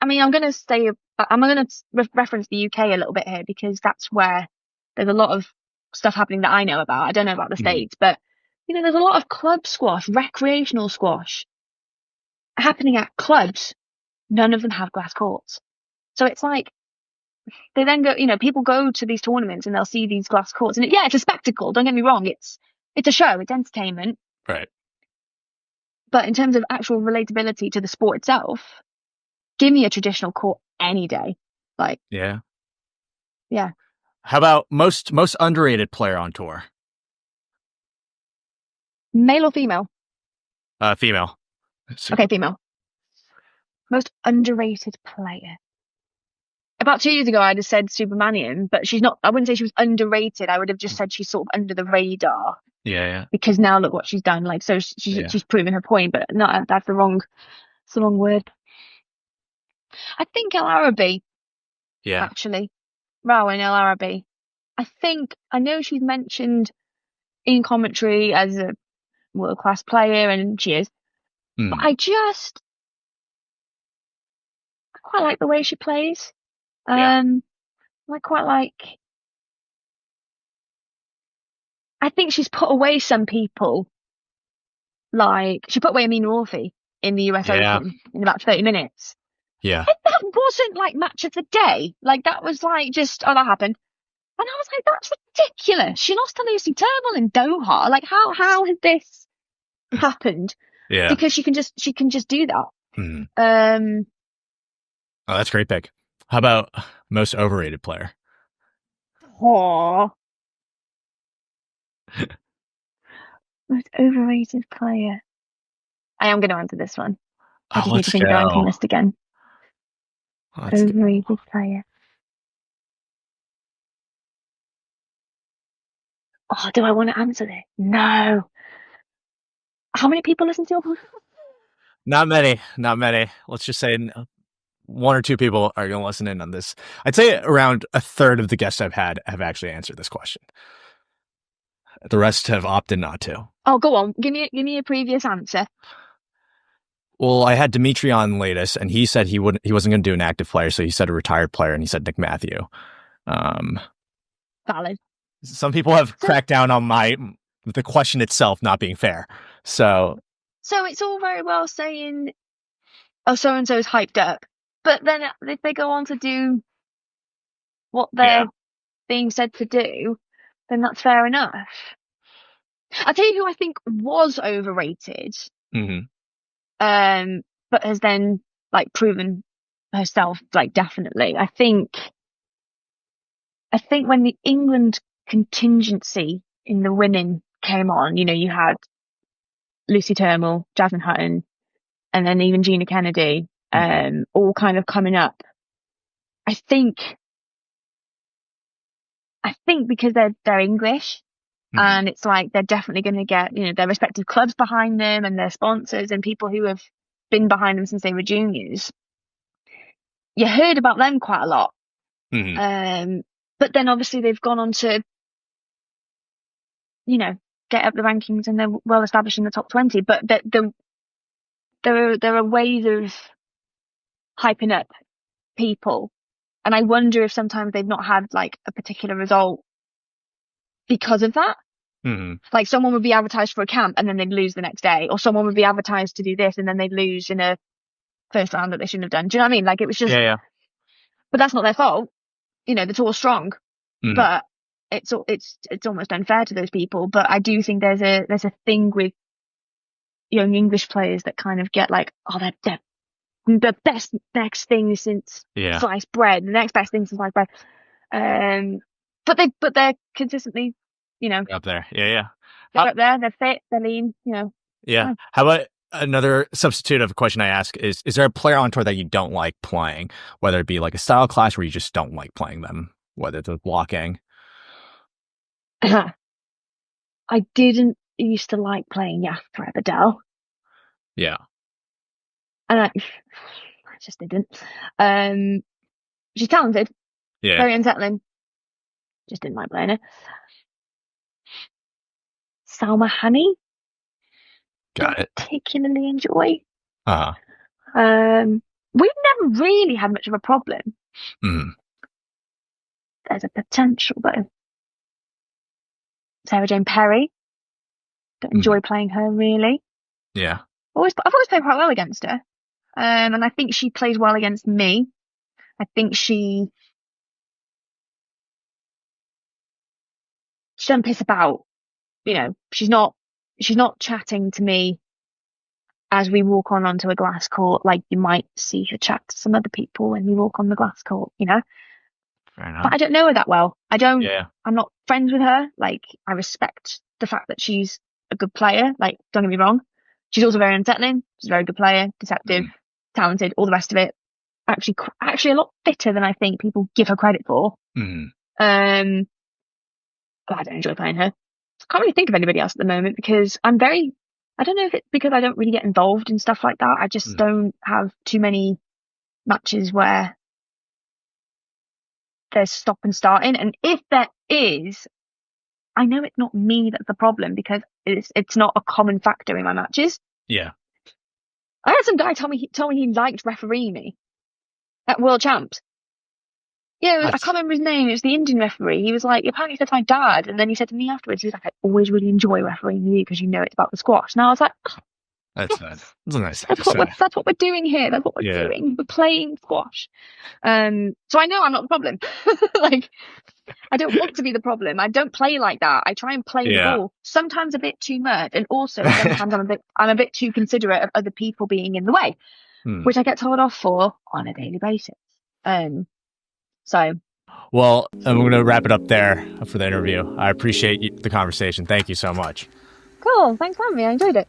[SPEAKER 2] I'm going to say, I'm going to reference the UK a little bit here because that's where there's a lot of stuff happening that I know about. I don't know about the
[SPEAKER 1] Mm.
[SPEAKER 2] States, but there's a lot of club squash, recreational squash happening at clubs. None of them have glass courts. So it's like, they then go, people go to these tournaments and they'll see these glass courts, and it's a spectacle. Don't get me wrong. It's a show. It's entertainment.
[SPEAKER 1] Right.
[SPEAKER 2] But in terms of actual relatability to the sport itself, give me a traditional court any day. Like,
[SPEAKER 1] Yeah.
[SPEAKER 2] yeah.
[SPEAKER 1] How about most underrated player on tour?
[SPEAKER 2] Male or female?
[SPEAKER 1] Female.
[SPEAKER 2] Okay, female. Most underrated player. About 2 years ago, I'd have said Supermanian, but she's not. I wouldn't say she was underrated. I would have just said she's sort of under the radar
[SPEAKER 1] Yeah.
[SPEAKER 2] because now look what she's done. Like, so she's proven her point, but no, that's the wrong word. I think El Arabi,
[SPEAKER 1] Yeah.
[SPEAKER 2] actually. Rowan El Arabi. I know she's mentioned in commentary as a world-class player, and she is. But
[SPEAKER 1] Mm.
[SPEAKER 2] I quite like the way she plays.
[SPEAKER 1] Yeah.
[SPEAKER 2] I quite like. I think she's put away some people. Like she put away Amina Orfi in the US
[SPEAKER 1] Yeah.
[SPEAKER 2] Open in about 30 minutes.
[SPEAKER 1] Yeah.
[SPEAKER 2] And that wasn't like match of the day. Like that was like just that happened. And I was like, that's ridiculous. She lost to Lucy Turnbull in Doha. Like how has this happened?
[SPEAKER 1] Yeah.
[SPEAKER 2] Because she can just do that.
[SPEAKER 1] Mm.
[SPEAKER 2] Um
[SPEAKER 1] Oh, that's a great pick. How about most overrated player?
[SPEAKER 2] oh, most overrated player. I am going to answer this one. I
[SPEAKER 1] Oh,
[SPEAKER 2] just need to
[SPEAKER 1] let's
[SPEAKER 2] think of the ranking
[SPEAKER 1] go.
[SPEAKER 2] list again.
[SPEAKER 1] Let's go.
[SPEAKER 2] Overrated player. Oh, do I want to answer this? No. How many people listen to your podcast?
[SPEAKER 1] Not many. Let's just say one or two people are going to listen in on this. I'd say around a third of the guests I've had have actually answered this question. The rest have opted not to.
[SPEAKER 2] Oh, go on. Give me a previous answer.
[SPEAKER 1] Well, I had Dimitri on latest, and he said he wasn't going to do an active player, so he said a retired player, and he said Nick Matthew.
[SPEAKER 2] Valid.
[SPEAKER 1] Some people have cracked down on the question itself not being fair. So
[SPEAKER 2] it's all very well saying, oh, so and so is hyped up, but then if they go on to do what they're being said to do, then that's fair enough. I'll tell you who I think was overrated. But has then like proven herself like definitely. I think when the England contingency in the women came on, you had Lucy Turnbull, Jasmine Hutton, and then even Gina Kennedy, all kind of coming up. I think because they're English, and it's like they're definitely going to get their respective clubs behind them and their sponsors and people who have been behind them since they were juniors. You heard about them quite a lot, but then obviously they've gone on to get up the rankings and they're well established in the top 20. But there are ways of hyping up people, and I wonder if sometimes they've not had like a particular result because of that. Like someone would be advertised for a camp and then they'd lose the next day, or someone would be advertised to do this and then they'd lose in a first round that they shouldn't have done. Do you know what I mean? Like it was just, but that's not their fault. The tour's strong, but it's almost unfair to those people. But I do think there's a thing with young English players that kind of get like, oh, they're the best next thing since sliced bread, the next best thing since sliced bread. But they're consistently,
[SPEAKER 1] up there.
[SPEAKER 2] They're up there. They're fit. They're lean.
[SPEAKER 1] Yeah. How about another substitute of a question I ask is there a player on tour that you don't like playing, whether it be like a style clash where you just don't like playing them, whether it's with blocking?
[SPEAKER 2] I didn't used to like playing Yafra Abadel.
[SPEAKER 1] Yeah.
[SPEAKER 2] And I just didn't. She's talented.
[SPEAKER 1] Yeah.
[SPEAKER 2] Very unsettling. Just didn't like playing her. Salma Hani.
[SPEAKER 1] Got it.
[SPEAKER 2] Particularly enjoy.
[SPEAKER 1] Uh-huh.
[SPEAKER 2] We've never really had much of a problem. There's a potential though. Sarah Jane Perry. Don't enjoy playing her really.
[SPEAKER 1] Yeah.
[SPEAKER 2] I've always played quite well against her. And I think she plays well against me. I think she doesn't piss about. She's not chatting to me as we walk onto a glass court like you might see her chat to some other people when you walk on the glass court,
[SPEAKER 1] Fair enough.
[SPEAKER 2] But I don't know her that well.
[SPEAKER 1] Yeah.
[SPEAKER 2] I'm not friends with her. Like, I respect the fact that she's a good player. Like, don't get me wrong. She's also very unsettling. She's a very good player, deceptive, talented, all the rest of it. Actually a lot fitter than I think people give her credit for. But I don't enjoy playing her. I can't really think of anybody else at the moment because I don't know if it's because I don't really get involved in stuff like that. I just don't have too many matches where there's stop and starting. And if there is, I know it's not me that's the problem because it's not a common factor in my matches.
[SPEAKER 1] Yeah.
[SPEAKER 2] I had some guy tell me he liked refereeing me at World Champs. Yeah, I can't remember his name. It was the Indian referee. He was like, apparently he said to my dad, and then he said to me afterwards, he was like, I always really enjoy refereeing you because it's about the squash. And I was like,
[SPEAKER 1] that's nice.
[SPEAKER 2] That's what we're doing here. That's what we're doing. We're playing squash. So I know I'm not the problem. Like, I don't want to be the problem. I don't play like that. I try and play the ball. Sometimes a bit too much, and also sometimes I'm a bit too considerate of other people being in the way, which I get told off for on a daily basis.
[SPEAKER 1] Well, I'm going to wrap it up there for the interview. I appreciate the conversation. Thank you so much.
[SPEAKER 2] Cool. Thanks for having me. I enjoyed it.